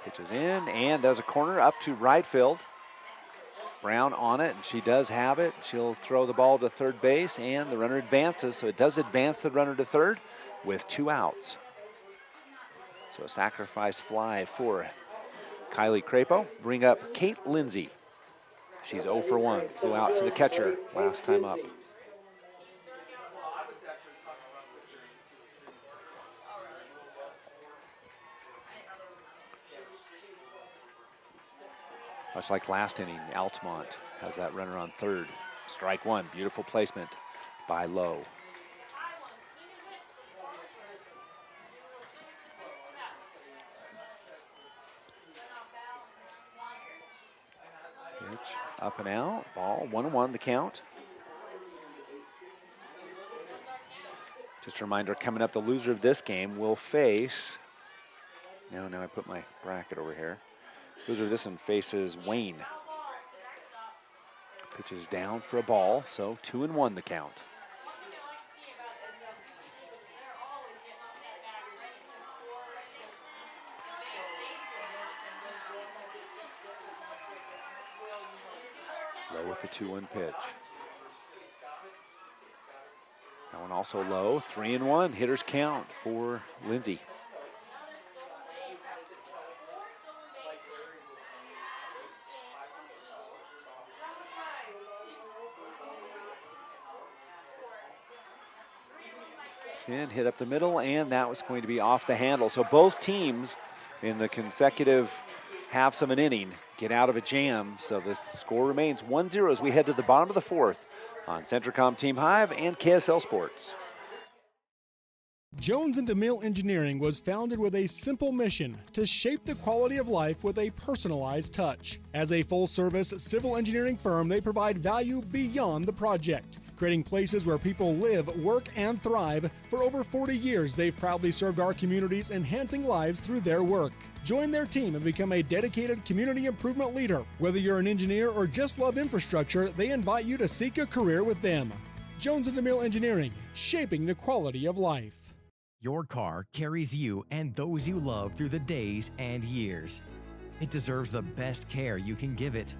Pitches in, and there's a corner up to right field. Brown on it, and she does have it. She'll throw the ball to third base, and the runner advances. So it does advance the runner to third with 2 outs. So a sacrifice fly for Kylie Crapo. Bring up Kate Lindsay. She's 0 for 1. Flew out to the catcher last time up. Much like last inning, Altamont has that runner on third. Strike one, beautiful placement by Lowe. Pitch up and out. Ball 1-1 the count. Just a reminder, coming up, the loser of this game will face. Now I put my bracket over here. Loser of this one faces Wayne. Pitches down for a ball, so 2-1 the count. Low with the 2-1 pitch. That one also low, 3-1. Hitters count for Lindsay. In, hit up the middle, and that was going to be off the handle. So both teams in the consecutive halves of an inning get out of a jam. So the score remains 1-0 as we head to the bottom of the fourth on Centricom Team Hive and KSL Sports. Jones and DeMille Engineering was founded with a simple mission to shape the quality of life with a personalized touch. As a full-service civil engineering firm, they provide value beyond the project, creating places where people live, work, and thrive. For over 40 years, they've proudly served our communities, enhancing lives through their work. Join their team and become a dedicated community improvement leader. Whether you're an engineer or just love infrastructure, they invite you to seek a career with them. Jones and DeMille Engineering, shaping the quality of life. Your car carries you and those you love through the days and years. It deserves the best care you can give it.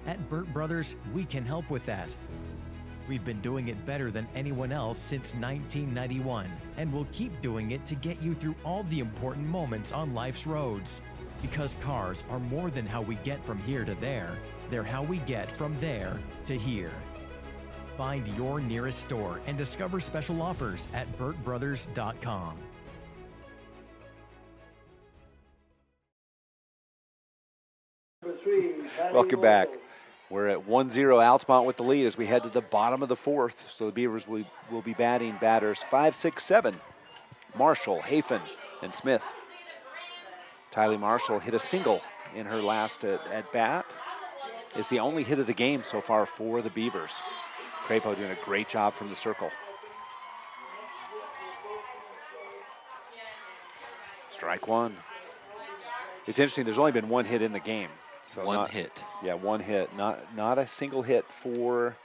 At Burt Brothers, we can help with that. We've been doing it better than anyone else since 1991, and we'll keep doing it to get you through all the important moments on life's roads. Because cars are more than how we get from here to there, they're how we get from there to here. Find your nearest store and discover special offers at burtbrothers.com. Welcome back. We're at 1-0 Altamont with the lead as we head to the bottom of the fourth. So the Beavers will be batting batters 5, 6, 7. Marshall, Hafen, and Smith. Tylee Marshall hit a single in her last at bat. It's the only hit of the game so far for the Beavers. Crapo doing a great job from the circle. Strike one. It's interesting, there's only been one hit in the game. So one hit. Yeah, one hit. Not a single hit for,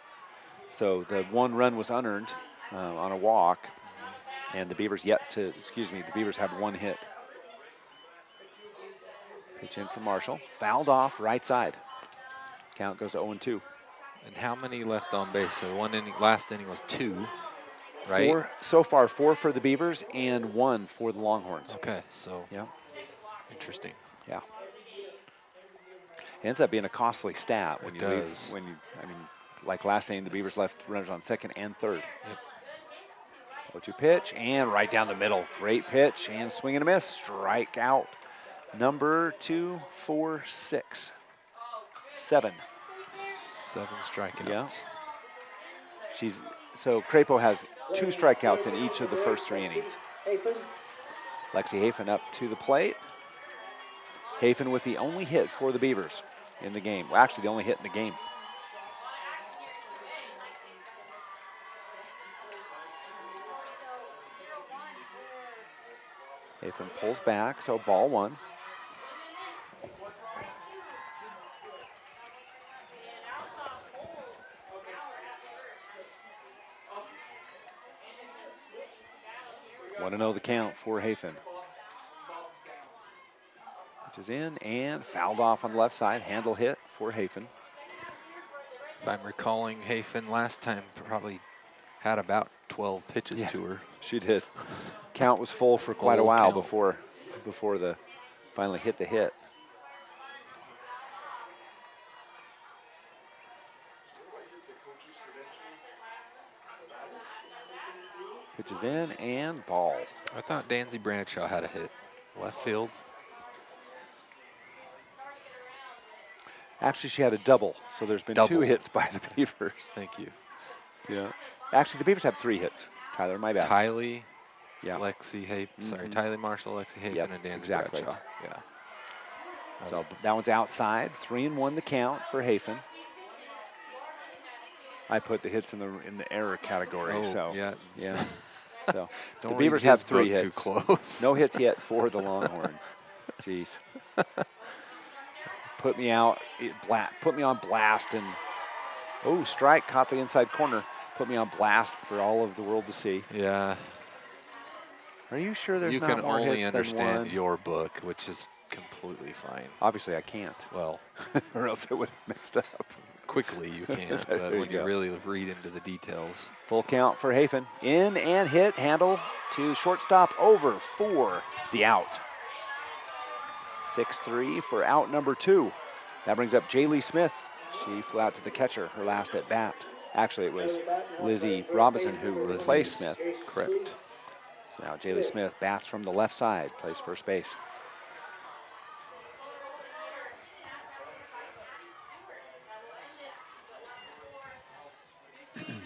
so the one run was unearned on a walk, and the Beavers the Beavers have one hit. Pitch in for Marshall. Fouled off right side. Count goes to 0-2. And how many left on base? So last inning was 2, right? 4 so far, 4 for the Beavers and 1 for the Longhorns. Okay, so yeah, interesting. Yeah, it ends up being a costly stat when It you leave. does. Like last inning, the Beavers left runners on second and third. Yep. 0-2 pitch and right down the middle. Great pitch and swing and a miss. Strike out. Number 2, 4, 6, 7. 7 strikeouts. Yeah. So Crapo has 2 strikeouts in each of the first 3 innings. Lexi Hafen up to the plate. Hafen with the only hit for the Beavers in the game. Well, actually, the only hit in the game. Hafen pulls back, so ball 1. Want to know the count for Hafen. Which is in and fouled off on the left side. Handle hit for Hafen. If I'm recalling, Hafen last time probably had about 12 pitches to her. She did. Count was full for quite a while before the finally hit the hit. Pitches in and ball. I thought Danzy Bradshaw had a hit. Left field. Actually, she had a double, so there's been 2 hits by the Beavers. Thank you. Yeah. Actually, the Beavers have 3 hits. Tyler, my bad. Tylee, yeah. Lexi Hafen, Tylee Marshall, Lexi Hafen, and Danzy exactly. Bradshaw. Yeah. So that one's outside. 3-1 the count for Hafen. I put the hits in the error category. Oh, so yeah. So Don't the read Beavers his have 3 book hits. too close. No hits yet for the Longhorns. Jeez. Put me out. Put me on blast and strike caught the inside corner. Put me on blast for all of the world to see. Yeah. Are you sure there's you not can more only hits understand than one? your book, which is completely fine. Obviously, I can't. Well, or else I would have mixed up. Quickly you can, but when you really read into the details. Full count for Hafen. In and hit. Handle to shortstop over for the out. 6-3 for out number 2. That brings up Jaylee Smith. She flew out to the catcher her last at bat. Actually, it was Lizzie Robinson who replaced Smith. Correct. So now Jaylee Smith bats from the left side, plays first base.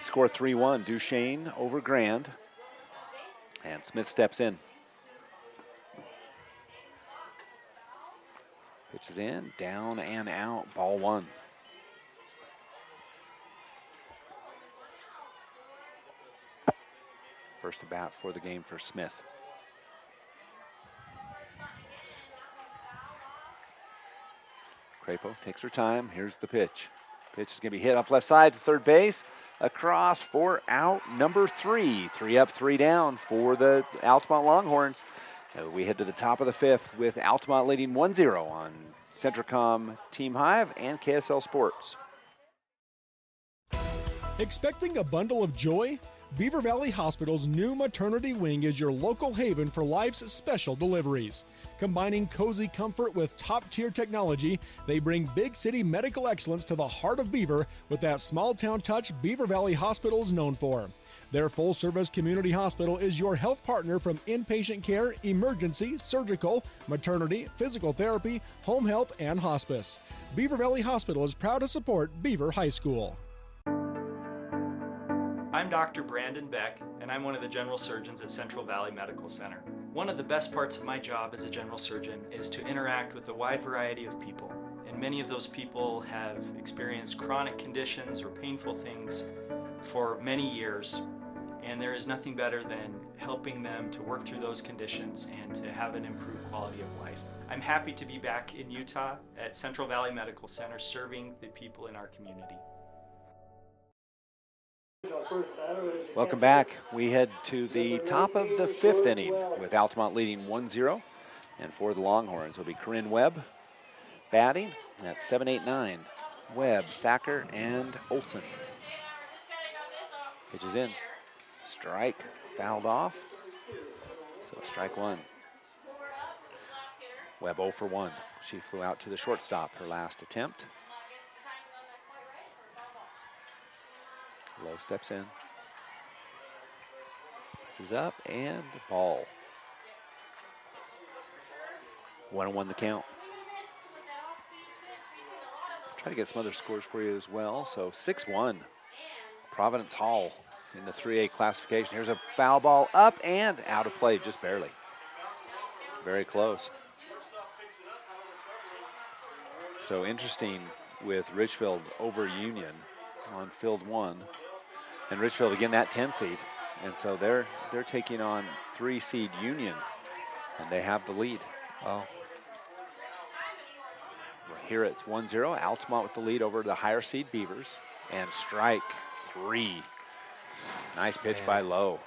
Score 3-1, Duchesne over Grand. And Smith steps in. Pitch is in, down and out, ball 1. First at bat for the game for Smith. Crapo takes her time. Here's the pitch. Pitch is going to be hit off left side to third base. Across for out number 3. 3 up, 3 down for the Altamont Longhorns. We head to the top of the 5th with Altamont leading 1-0 on Centricom Team Hive and KSL Sports. Expecting a bundle of joy? Beaver Valley Hospital's new maternity wing is your local haven for life's special deliveries. Combining cozy comfort with top-tier technology, they bring big city medical excellence to the heart of Beaver with that small-town touch Beaver Valley Hospital is known for. Their full-service community hospital is your health partner from inpatient care, emergency, surgical, maternity, physical therapy, home health, and hospice. Beaver Valley Hospital is proud to support Beaver High School. I'm Dr. Brandon Beck, and I'm one of the general surgeons at Central Valley Medical Center. One of the best parts of my job as a general surgeon is to interact with a wide variety of people, and many of those people have experienced chronic conditions or painful things for many years, and there is nothing better than helping them to work through those conditions and to have an improved quality of life. I'm happy to be back in Utah at Central Valley Medical Center serving the people in our community. Welcome back. We head to the top of the 5th inning with Altamont leading 1-0. And for the Longhorns will be Corinne Webb batting. That's 7, 8, 9. Webb, Thacker, and Olson. Pitch is in. Strike. Fouled off. So strike 1. Webb 0 for 1. She flew out to the shortstop her last attempt. Low steps in. This is up and ball. 1-1 the count. Try to get some other scores for you as well. So 6-1. Providence Hall in the 3A classification. Here's a foul ball up and out of play, just barely. Very close. So interesting with Richfield over Union on field 1. And Richfield again that 10 seed. And so they're taking on 3 seed Union, and they have the lead. Wow. Here it's 1-0. Altamont with the lead over the higher seed Beavers. And strike 3. Nice pitch by Lowe.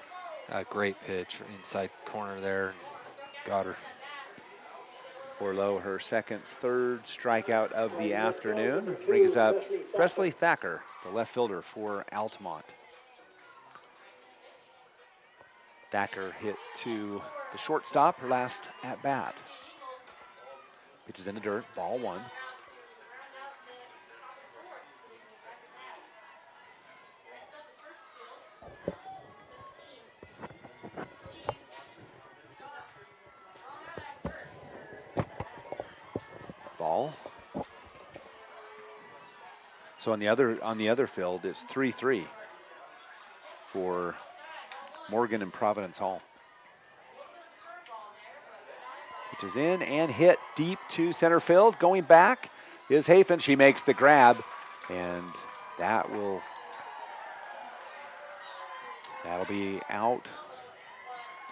A great pitch inside corner there. Got her. For Lowe, her third strikeout of the afternoon. Brings up Presley Thacker, the left fielder for Altamont. Thacker hit to the shortstop, her last at bat. Pitches in the dirt, ball 1. Ball. So on the other field, it's 3-3 for Morgan and Providence Hall. Which is in and hit deep to center field. Going back is Hafen. She makes the grab, and that'll be out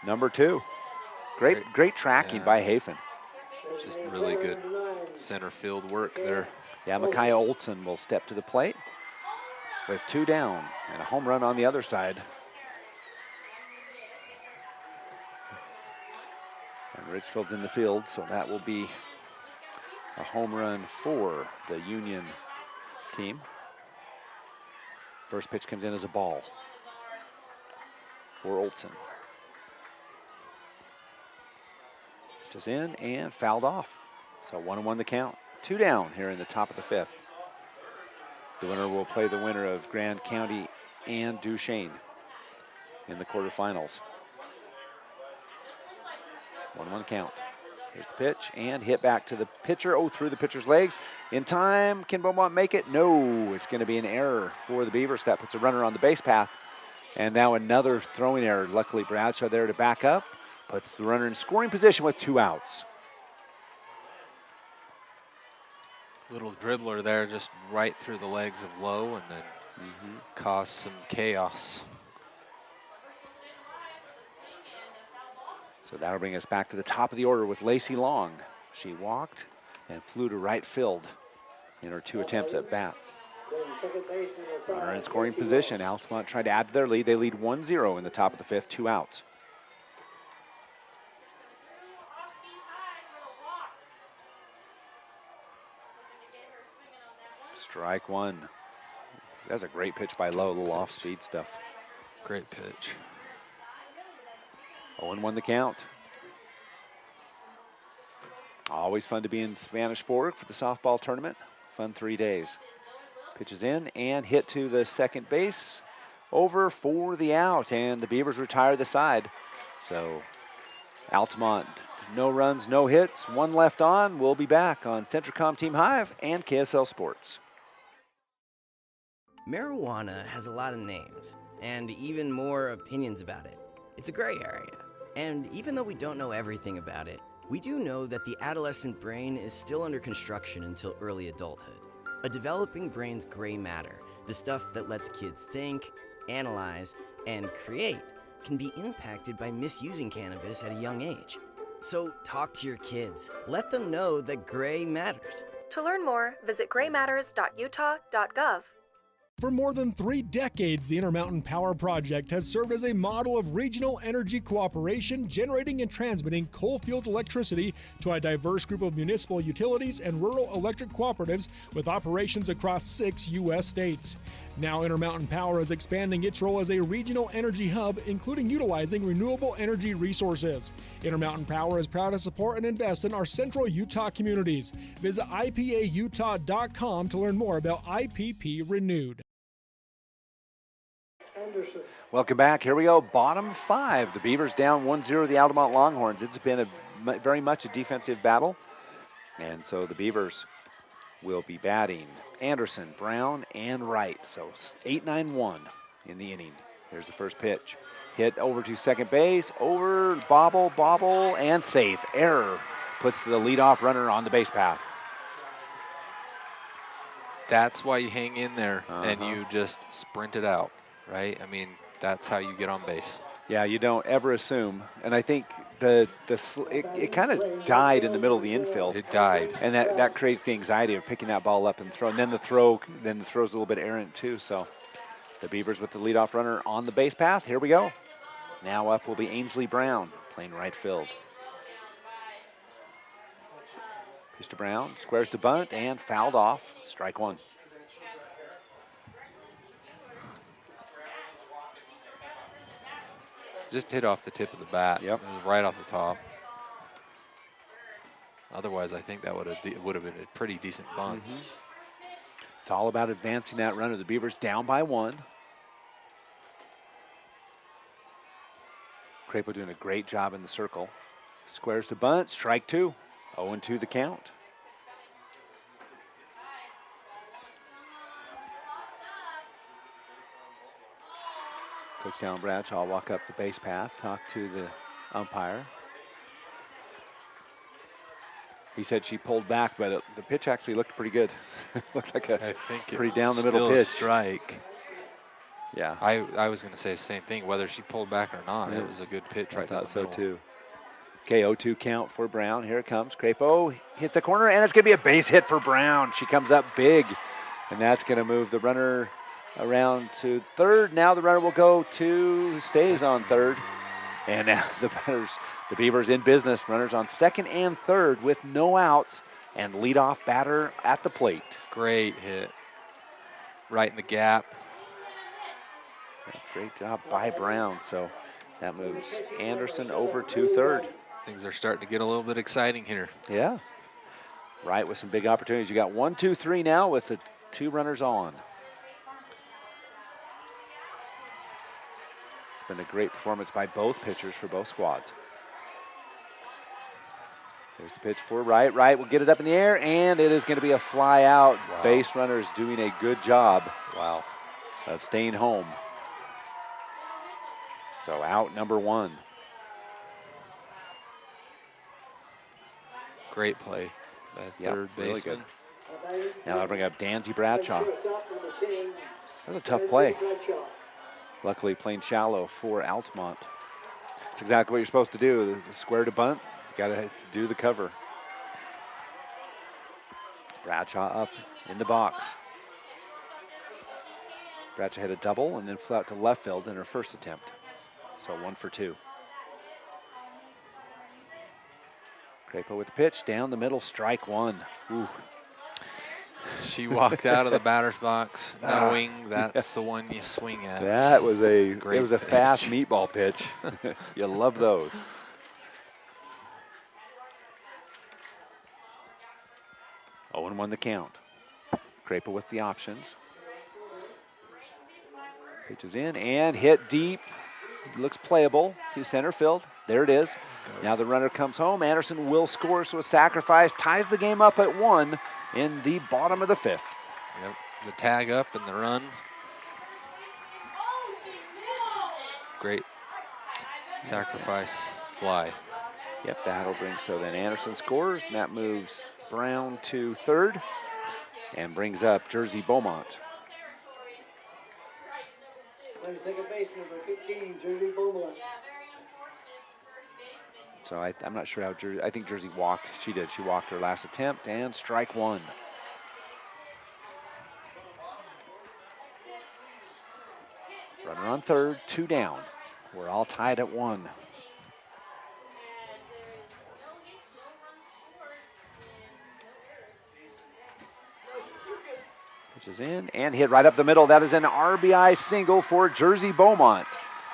number 2. Great tracking by Hafen. Just really good center field work there. Yeah, Micaiah Olson will step to the plate with 2 down and a home run on the other side. And Richfield's in the field, so that will be a home run for the Union team. First pitch comes in as a ball for Olson. Just in and fouled off. So 1-1 the count. 2 down here in the top of the 5th. The winner will play the winner of Grand County and Duchesne in the quarterfinals. 1-1 count. Here's the pitch and hit back to the pitcher. Oh, through the pitcher's legs. In time, can Beaumont make it? No, it's going to be an error for the Beavers. That puts a runner on the base path. And now another throwing error. Luckily, Bradshaw there to back up. Puts the runner in scoring position with 2 outs. Little dribbler there, just right through the legs of Lowe, and then caused some chaos. So that'll bring us back to the top of the order with Lacey Long. She walked and flew to right field in her 2 attempts at bat. Runner in scoring position. Altamont tried to add to their lead. They lead 1-0 in the top of the 5th, 2 outs. Strike 1. That's a great pitch by Lowe, a little off-speed stuff. Great pitch. 0-1 the count. Always fun to be in Spanish Fork for the softball tournament. Fun 3 days. Pitches in and hit to the second base. Over for the out, and the Beavers retire the side. So Altamont, no runs, no hits, 1 left on. We'll be back on Centricom Team Hive and KSL Sports. Marijuana has a lot of names, and even more opinions about it. It's a gray area. And even though we don't know everything about it, we do know that the adolescent brain is still under construction until early adulthood. A developing brain's gray matter, the stuff that lets kids think, analyze, and create, can be impacted by misusing cannabis at a young age. So talk to your kids. Let them know that gray matters. To learn more, visit graymatters.utah.gov. For more than 3 decades, the Intermountain Power Project has served as a model of regional energy cooperation, generating and transmitting coal-fueled electricity to a diverse group of municipal utilities and rural electric cooperatives with operations across 6 U.S. states. Now Intermountain Power is expanding its role as a regional energy hub, including utilizing renewable energy resources. Intermountain Power is proud to support and invest in our central Utah communities. Visit ipautah.com to learn more about IPP Renewed. Welcome back. Here we go. Bottom 5. The Beavers down 1-0 the Altamont Longhorns. It's been very much a defensive battle. And so the Beavers will be batting Anderson, Brown, and Wright. So 8-9-1 in the inning. Here's the first pitch. Hit over to second base. Over, bobble, and safe. Error puts the leadoff runner on the base path. That's why you hang in there and you just sprint it out. Right? I mean, that's how you get on base. Yeah, you don't ever assume. And I think it kind of died in the middle of the infield. It died. And that creates the anxiety of picking that ball up and throwing. And then the throw's a little bit errant too. So the Beavers with the leadoff runner on the base path. Here we go. Now up will be Ainsley Brown playing right field. Pitch to Brown, squares to bunt and fouled off. Strike 1. Just hit off the tip of the bat. Yep. It was right off the top. Otherwise, I think that would have been a pretty decent bunt. It's all about advancing that runner. The Beavers down by 1. Crapo doing a great job in the circle. Squares to bunt, strike 2. 0-2 the count. Coach Dallin Bradshaw walk up the base path, talk to the umpire. He said she pulled back, but the pitch actually looked pretty good. Looked like a I think pretty down the middle still a pitch. strike. Yeah. I was going to say the same thing, whether she pulled back or not. Yeah. It was a good pitch I right down thought the so middle. too. Okay, 0-2 count for Brown. Here it comes. Crapo hits the corner, and it's going to be a base hit for Brown. She comes up big, and that's going to move the runner around to third. Now the runner will go to, stays on third. And now the Beavers in business. Runners on second and third with no outs, and leadoff batter at the plate. Great hit. Right in the gap. Great job by Brown. So that moves Anderson over to third. Things are starting to get a little bit exciting here. Yeah. Right, with some big opportunities. You got 1, 2, 3 now with the 2 runners on. It's been a great performance by both pitchers for both squads. There's the pitch for Wright. Wright will get it up in the air, and it is going to be a fly out. Wow. Base runners doing a good job. Wow. Of staying home. So out number 1. Great play by third baseman. Really good. Now I'll bring up Danzy Bradshaw. That was a tough play. Luckily playing shallow for Altamont. That's exactly what you're supposed to do. The square to bunt, you got to do the cover. Bradshaw up in the box. Bradshaw had a double and then flew out to left field in her first attempt. So 1 for 2. Crapo with the pitch, down the middle, strike 1. Ooh. She walked out of the batter's box knowing that's the one you swing at. That was a Great it was a pitch. fast meatball pitch. You love those. Oh, and 1 the count. Crapo with the options. Pitches in and hit deep. Looks playable to center field. There it is. Now the runner comes home. Anderson will score, so a sacrifice ties the game up at 1 in the bottom of the 5th. Yep, the tag up and the run. Great sacrifice fly. Yep, that'll bring, so then Anderson scores, and that moves Brown to third and brings up Jersey Beaumont. Second baseman, number 15, Jersey Beaumont. So I'm not sure how Jersey, I think Jersey walked. She did. She walked her last attempt, and strike 1. Runner on third, 2 down. We're all tied at 1. Pitches in and hit right up the middle. That is an RBI single for Jersey Beaumont,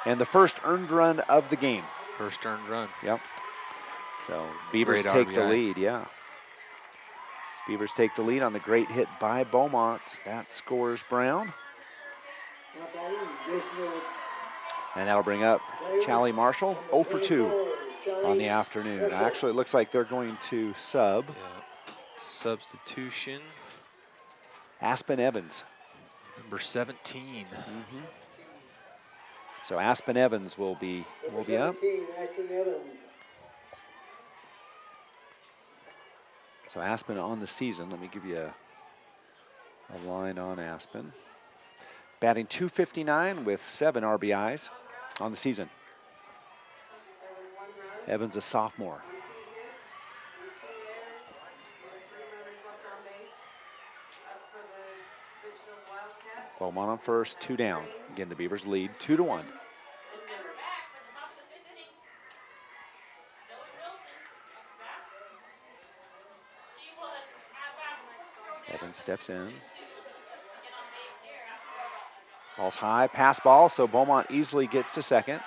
and the first earned run of the game. First earned run. Yep. So Beavers Great take RBI. the lead, yeah. Beavers take the lead on the great hit by Beaumont. That scores Brown. And that'll bring up Charlie Marshall, 0 for 2 on the afternoon. Actually, it looks like they're going to sub. Yeah. Substitution. Aspen Evans. Number 17. So Aspen Evans will be up. So Aspen on the season, let me give you a line on Aspen. Batting .259 with 7 RBIs on the season. Evans a sophomore. Beaumont on first, 2 down. Again, the Beavers lead 2-1. Evans steps in. Ball's high, pass ball, so Beaumont easily gets to second.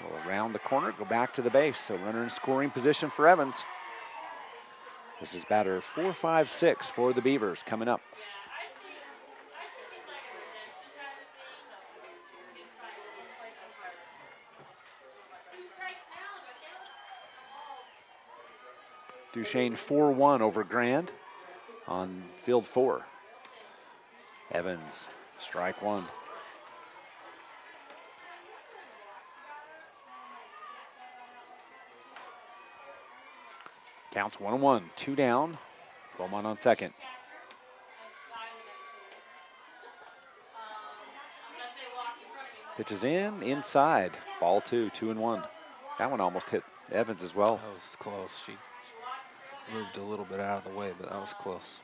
Will around the corner, go back to the base. So runner in scoring position for Evans. This is batter 4-5-6 for the Beavers coming up. Duchesne 4-1 over Grand on field 4. Evans, strike 1. Counts 1-1, 2 down. Beaumont on second. Pitch is inside. Ball 2, 2-1. That one almost hit Evans as well. That was close. She moved a little bit out of the way, but that was close.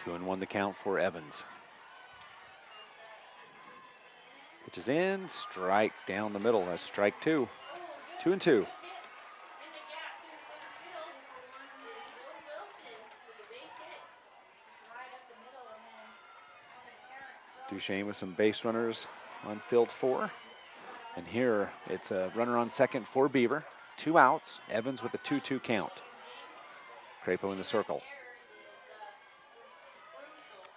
Two and one the count for Evans. Pitch is in, strike down the middle. That's strike 2. 2-2. Duchesne with some base runners on field 4. And here it's a runner on second for Beaver. 2 outs. Evans with a 2-2 count. Crapo in the circle.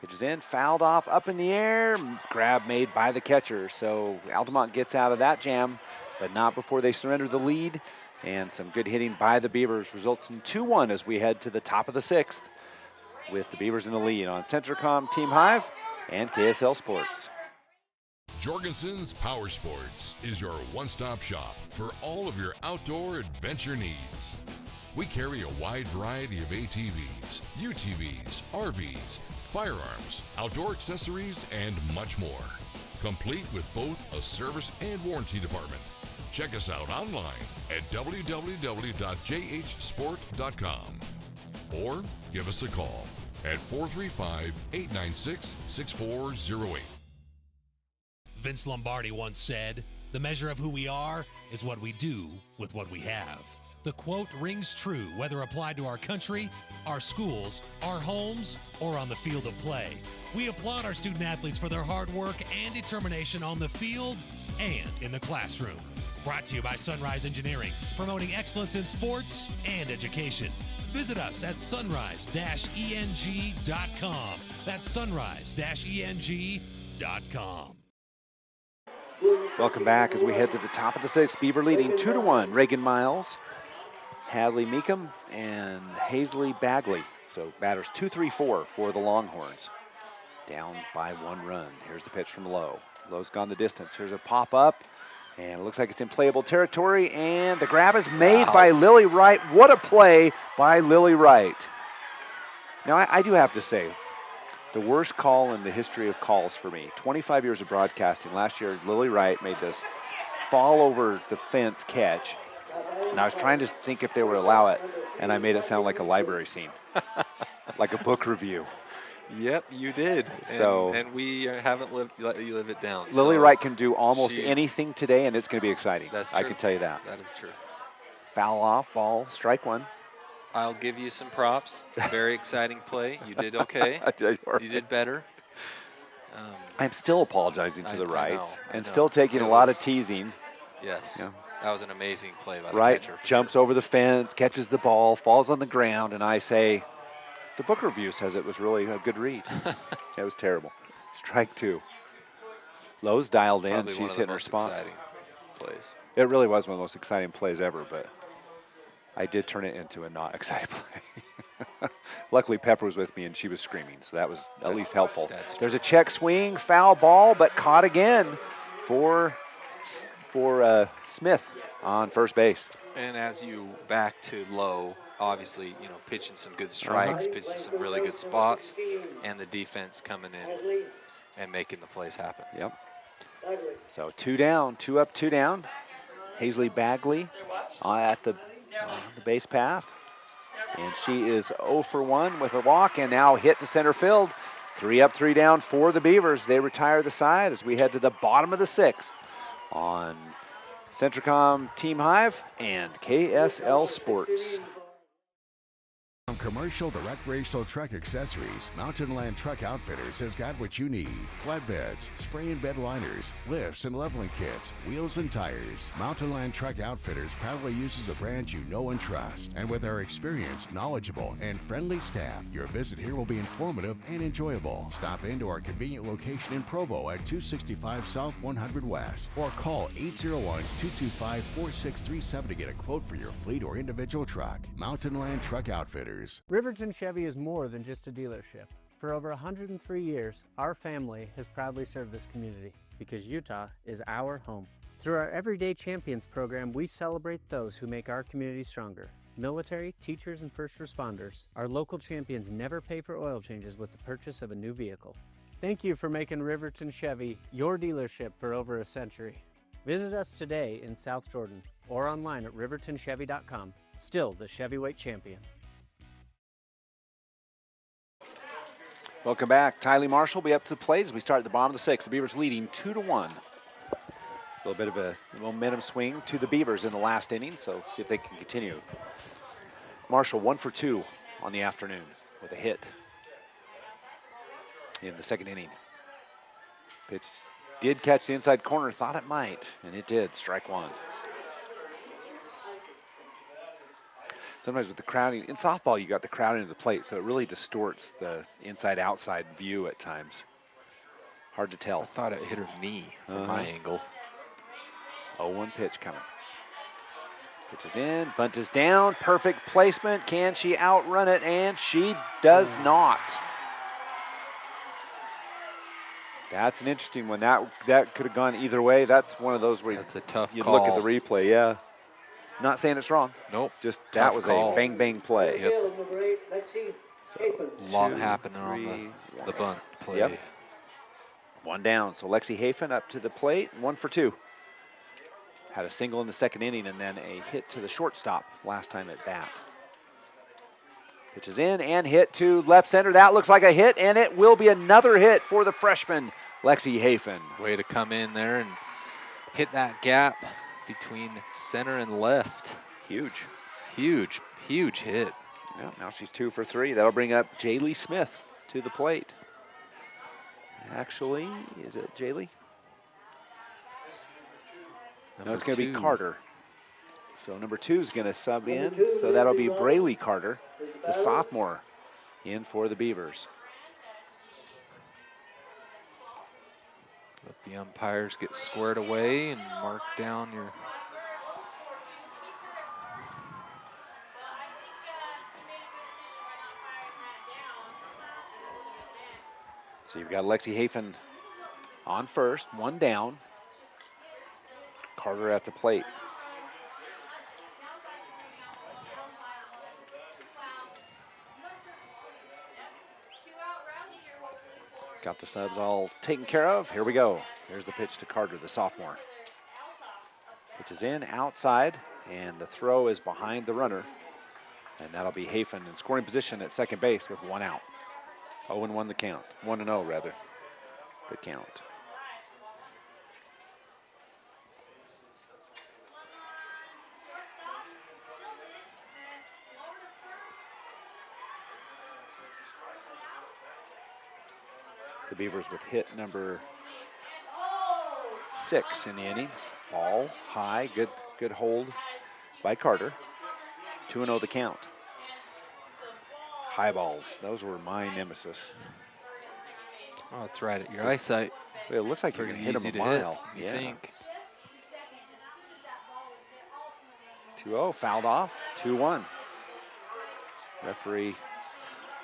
Pitch is in, fouled off, up in the air. Grab made by the catcher. So Altamont gets out of that jam, but not before they surrender the lead. And some good hitting by the Beavers results in 2-1 as we head to the top of the 6th with the Beavers in the lead on Centricom, Team Hive, and KSL Sports. Jorgensen's Power Sports is your one-stop shop for all of your outdoor adventure needs. We carry a wide variety of ATVs, UTVs, RVs, firearms, outdoor accessories, and much more. Complete with both a service and warranty department. Check us out online at www.jhsport.com or give us a call at 435-896-6408. Vince Lombardi once said, "The measure of who we are is what we do with what we have." The quote rings true whether applied to our country, our schools, our homes, or on the field of play. We applaud our student athletes for their hard work and determination on the field and in the classroom. Brought to you by Sunrise Engineering, promoting excellence in sports and education. Visit us at sunrise-eng.com. That's sunrise-eng.com. Welcome back as we head to the top of the 6th. Beaver leading 2-1. Reagan Miles, Hadley Meekum, and Hazley Bagley. So batters 2-3-4 for the Longhorns. Down by 1 run. Here's the pitch from Lowe. Lowe's gone the distance. Here's a pop-up, and it looks like it's in playable territory, and the grab is made by Lily Wright. What a play by Lily Wright. Now, I do have to say, the worst call in the history of calls for me. 25 years of broadcasting. Last year, Lily Wright made this fall over the fence catch. And I was trying to think if they would allow it, and I made it sound like a library scene, like a book review. Yep, you did. So, and we haven't let you live it down. Lily so Wright can do almost anything today, and it's going to be exciting. That's true. I can tell you that. That is true. Foul off, ball, strike 1. I'll give you some props. Very exciting play. You did okay. You did better. I'm still apologizing to the right, and know. still taking a lot of teasing. Yes. Yeah. That was an amazing play by the Right, catcher. jumps over the fence, catches the ball, falls on the ground, and I say, the book review says it was really a good read. It was terrible. Strike 2. Lowe's dialed in. Probably She's hitting her spots. Plays. It really was one of the most exciting plays ever, but I did turn it into a not exciting play. Luckily, Pepper was with me, and she was screaming, so that was at least helpful. There's a check swing, foul ball, but caught again for Smith on first base. And as you back to Lowe, obviously, pitching some good strikes, pitching some really good spots, and the defense coming in and making the plays happen. Yep. So 2 down, 2 up, 2 down. Hazley Bagley at the base path. And she is 0 for 1 with a walk, and now hit to center field. 3 up, 3 down for the Beavers. They retire the side as we head to the bottom of the 6th on Centricom Team Hive and KSL Sports. From commercial to recreational truck accessories, Mountain Land Truck Outfitters has got what you need. Flatbeds, spray and bed liners, lifts and leveling kits, wheels and tires. Mountain Land Truck Outfitters proudly uses a brand you know and trust. And with our experienced, knowledgeable, and friendly staff, your visit here will be informative and enjoyable. Stop into our convenient location in Provo at 265 South 100 West or call 801-225-4637 to get a quote for your fleet or individual truck. Mountain Land Truck Outfitters. Riverton Chevy is more than just a dealership. For over 103 years, our family has proudly served this community because Utah is our home. Through our Everyday Champions program, we celebrate those who make our community stronger. Military, teachers, and first responders, our local champions never pay for oil changes with the purchase of a new vehicle. Thank you for making Riverton Chevy your dealership for over a century. Visit us today in South Jordan or online at rivertonchevy.com. Still the Chevyweight champion. Welcome back. Tylee Marshall will be up to the plate as we start at the bottom of the sixth. The Beavers leading 2-1. A little bit of a momentum swing to the Beavers in the last inning, so see if they can continue. Marshall 1 for 2 on the afternoon with a hit in the second inning. Pitch did catch the inside corner, thought it might, and it did. Strike one. Sometimes with the crowding, in softball you got the crowding of the plate, so it really distorts the inside-outside view at times. Hard to tell. I thought it hit her knee from my angle. 0-1 pitch coming. Pitch is in, bunt is down, perfect placement. Can she outrun it? And she does not. That's an interesting one. That could have gone either way. That's one of those where that's a tough you call. Look at the replay, yeah. Not saying it's wrong. Nope. Just Tough that was call. a bang play. Yep. So, a lot happening on the bunt play. Yep. One down. So Lexi Hafen up to the plate, 1 for 2. Had a single in the second inning and then a hit to the shortstop last time at bat. Pitch is in and hit to left center. That looks like a hit, and it will be another hit for the freshman, Lexi Hafen. Way to come in there and hit that gap between center and left. Huge. Huge hit. Yeah, now she's 2 for 3. That'll bring up Jaylee Smith to the plate. Actually, is it Jaylee? No, it's going to be Carter. So number 2 is going to sub in. So that'll be Braylee Carter, the sophomore, in for the Beavers. Let the umpires get squared away and mark down your... So you've got Lexi Hafen on first, 1 down. Carter at the plate. Got the subs all taken care of. Here we go. Here's the pitch to Carter, the sophomore. Pitch is in, outside, and the throw is behind the runner. And that'll be Hafen in scoring position at second base with 1 out. 0-1 the count. 1-0 rather, the count. The Beavers with hit number 6 in the inning. Ball high, good hold by Carter. 2-0 the count. High balls, those were my nemesis. Oh, it's right at your eyesight. Well, it looks like you're going to hit them a mile. You think. 2-0, fouled off, 2-1. Referee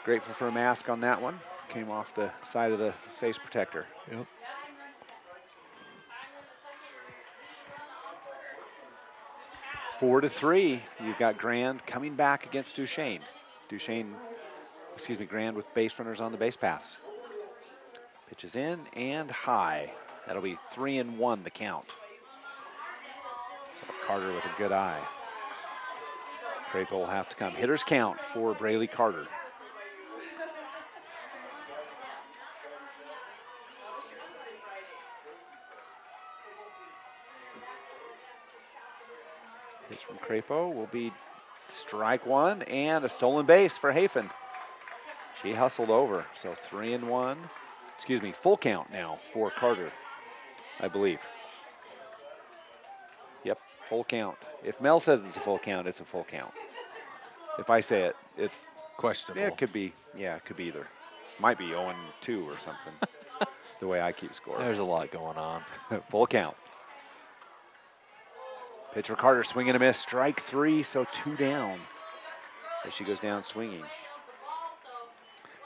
grateful for a mask on that one. Came off the side of the face protector. Yep. Four to 3, you've got Grand coming back against Duchesne. Grand with base runners on the base paths. Pitches in and high. That'll be 3-1 the count. So Carter with a good eye. Craig will have to come. Hitter's count for Braylee Carter. Pitch from Crapo will be strike 1 and a stolen base for Hafen. She hustled over, so 3-1. Full count now for Carter, I believe. Yep, full count. If Mel says it's a full count, it's a full count. If I say it, it's questionable. Yeah, it could be either. Might be 0-2 or something, the way I keep score. There's a lot going on. Full count. Pitch for Carter, swing and a miss. Strike 3, so 2 down as she goes down swinging.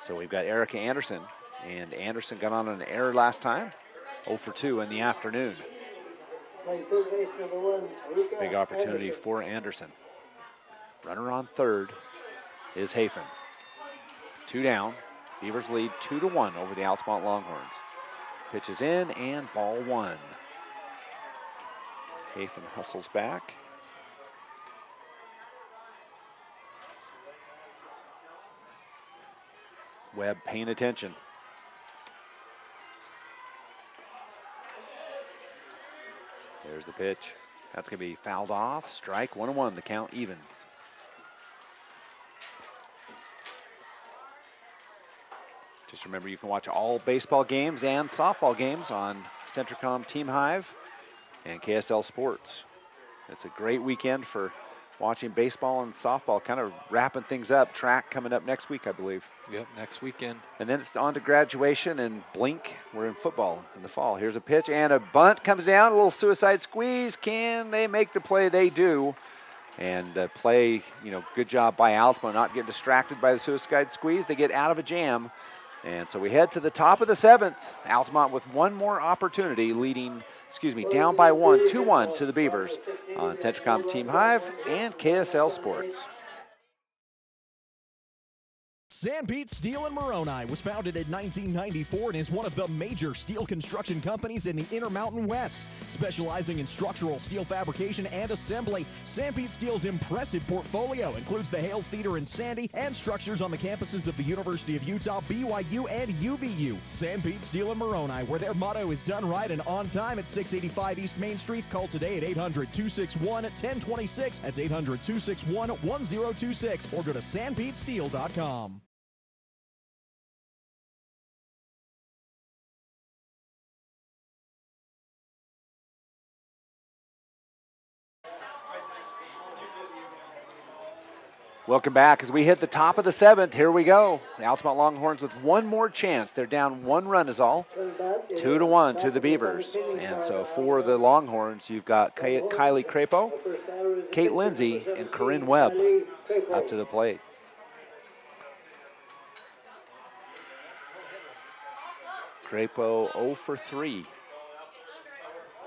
So we've got Erica Anderson, and Anderson got on an error last time. 0 for 2 in the afternoon. Playing third base, number 1, Rika Big opportunity Anderson. for Anderson. Runner on third is Hafen. 2 down. Beavers lead 2-1 over the Altamont Longhorns. Pitches in and ball 1. Hafen hustles back. Webb paying attention. There's the pitch. That's going to be fouled off. Strike 1-1. The count evens. Just remember, you can watch all baseball games and softball games on Centricom Team Hive and KSL Sports. It's a great weekend for watching baseball and softball, kind of wrapping things up. Track coming up next week, I believe. Yep, next weekend. And then it's on to graduation and blink. We're in football in the fall. Here's a pitch and a bunt comes down. A little suicide squeeze. Can they make the play? They do. And the play, good job by Altamont, not getting distracted by the suicide squeeze. They get out of a jam. And so we head to the top of the 7th. Altamont with one more opportunity, down by 1, 2-1 to the Beavers on Centricom Team Hive and KSL Sports. Sanpete Steel in Moroni was founded in 1994 and is one of the major steel construction companies in the Intermountain West. Specializing in structural steel fabrication and assembly, Sanpete Steel's impressive portfolio includes the Hales Theater in Sandy and structures on the campuses of the University of Utah, BYU, and UVU. Sanpete Steel in Moroni, where their motto is done right and on time at 685 East Main Street. Call today at 800-261-1026. That's 800-261-1026. Or go to sanpetesteel.com. Welcome back as we hit the top of the 7th. Here we go. The Altamont Longhorns with one more chance. They're down 1 run is all. 2-1 to the Beavers. And so for the Longhorns, you've got Kylie Crapo, Kate Lindsay, and Corinne Webb up to the plate. Crapo 0 for 3.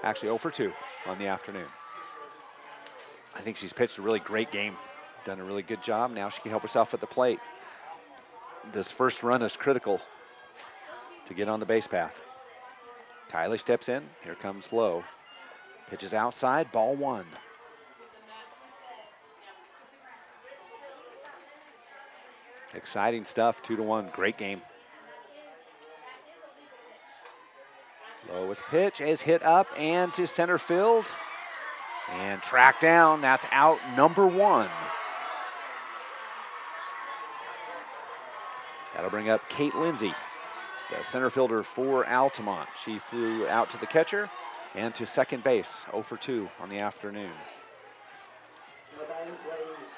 Actually 0 for 2 on the afternoon. I think she's pitched a really great game. Done a really good job. Now she can help herself at the plate. This first run is critical to get on the base path. Kylie steps in. Here comes Lowe. Pitches outside. Ball 1. Exciting stuff. 2-1. Great game. Lowe with the pitch is hit up and to center field. And tracked down. That's out number 1. That'll bring up Kate Lindsay, the center fielder for Altamont. She flew out to the catcher and to second base, 0 for 2 on the afternoon.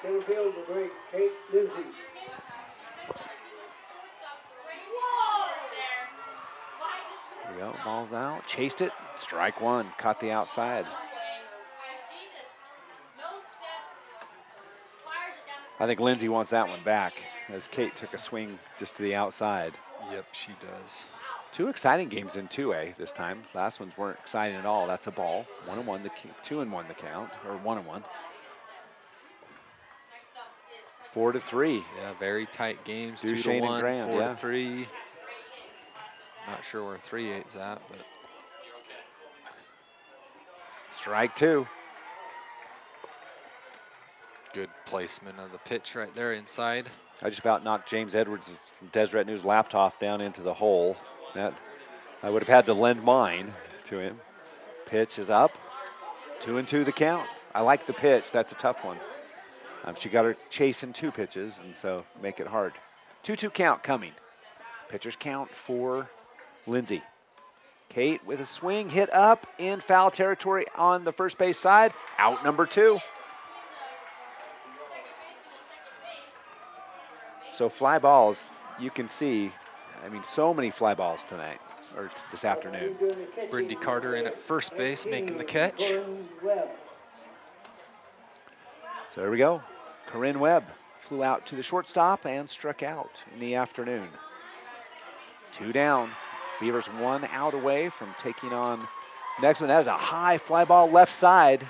Center field, the great Kate Lindsay. Here we go, ball's out, chased it, strike 1, caught the outside. I think Lindsay wants that one back as Kate took a swing just to the outside. Yep, she does. 2 exciting games in 2A this time. Last ones weren't exciting at all. That's a ball. 1-1, 2-1 the count, or 1-1. 4-3. Yeah, very tight games. Duchesne 2-1, and Graham, 4-3. Not sure where 3-8's at, but. Strike 2. Good placement of the pitch right there inside. I just about knocked James Edwards from Deseret News laptop down into the hole. That I would have had to lend mine to him. Pitch is up. 2-2 the count. I like the pitch. That's a tough one. She got her chasing 2 pitches, and so make it hard. 2-2 count coming. Pitcher's count for Lindsay. Kate with a swing, hit up in foul territory on the first base side. Out number 2. So fly balls, you can see, so many fly balls tonight, or this afternoon. Brindy Carter in at first base, making the catch. So there we go. Corinne Webb flew out to the shortstop and struck out in the afternoon. 2 down. Beavers 1 out away from taking on next one. That is a high fly ball left side.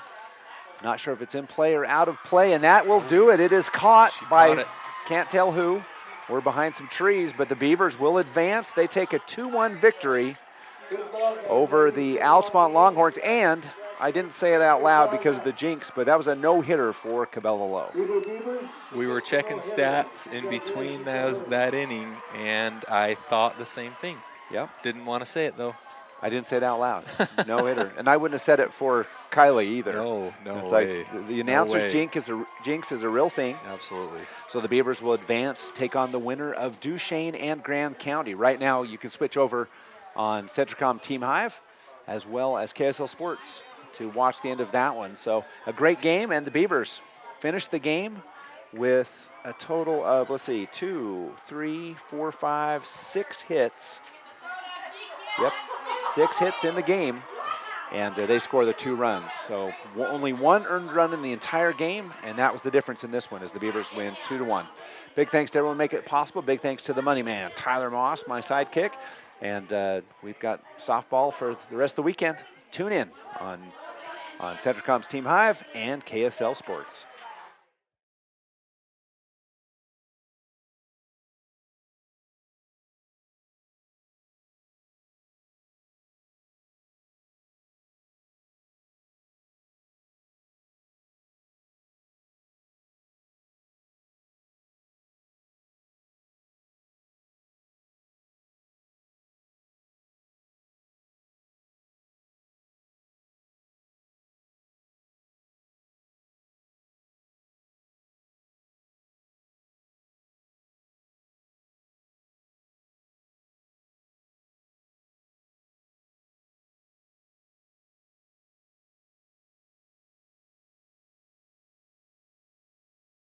Not sure if it's in play or out of play, and that will do it. It is caught by can't tell who. We're behind some trees, but the Beavers will advance. They take a 2-1 victory over the Altamont Longhorns, and I didn't say it out loud because of the jinx, but that was a no-hitter for Cabela Low. We were checking stats in between that inning, and I thought the same thing. Yep. Didn't want to say it, though. I didn't say it out loud. No-hitter. And I wouldn't have said it for Kylie either. No it's way. Like the announcer's jinx is a real thing. Absolutely. So the Beavers will advance, take on the winner of Duchesne and Grand County. Right now, you can switch over on Centricom Team Hive as well as KSL Sports to watch the end of that one. So a great game, and the Beavers finished the game with a total of, 6 hits. Yep, 6 hits in the game, and they score the 2 runs. So only 1 earned run in the entire game, and that was the difference in this one as the Beavers win 2-1. Big thanks to everyone making it possible. Big thanks to the money man, Tyler Moss, my sidekick. And we've got softball for the rest of the weekend. Tune in on Centricom's Team Hive and KSL Sports.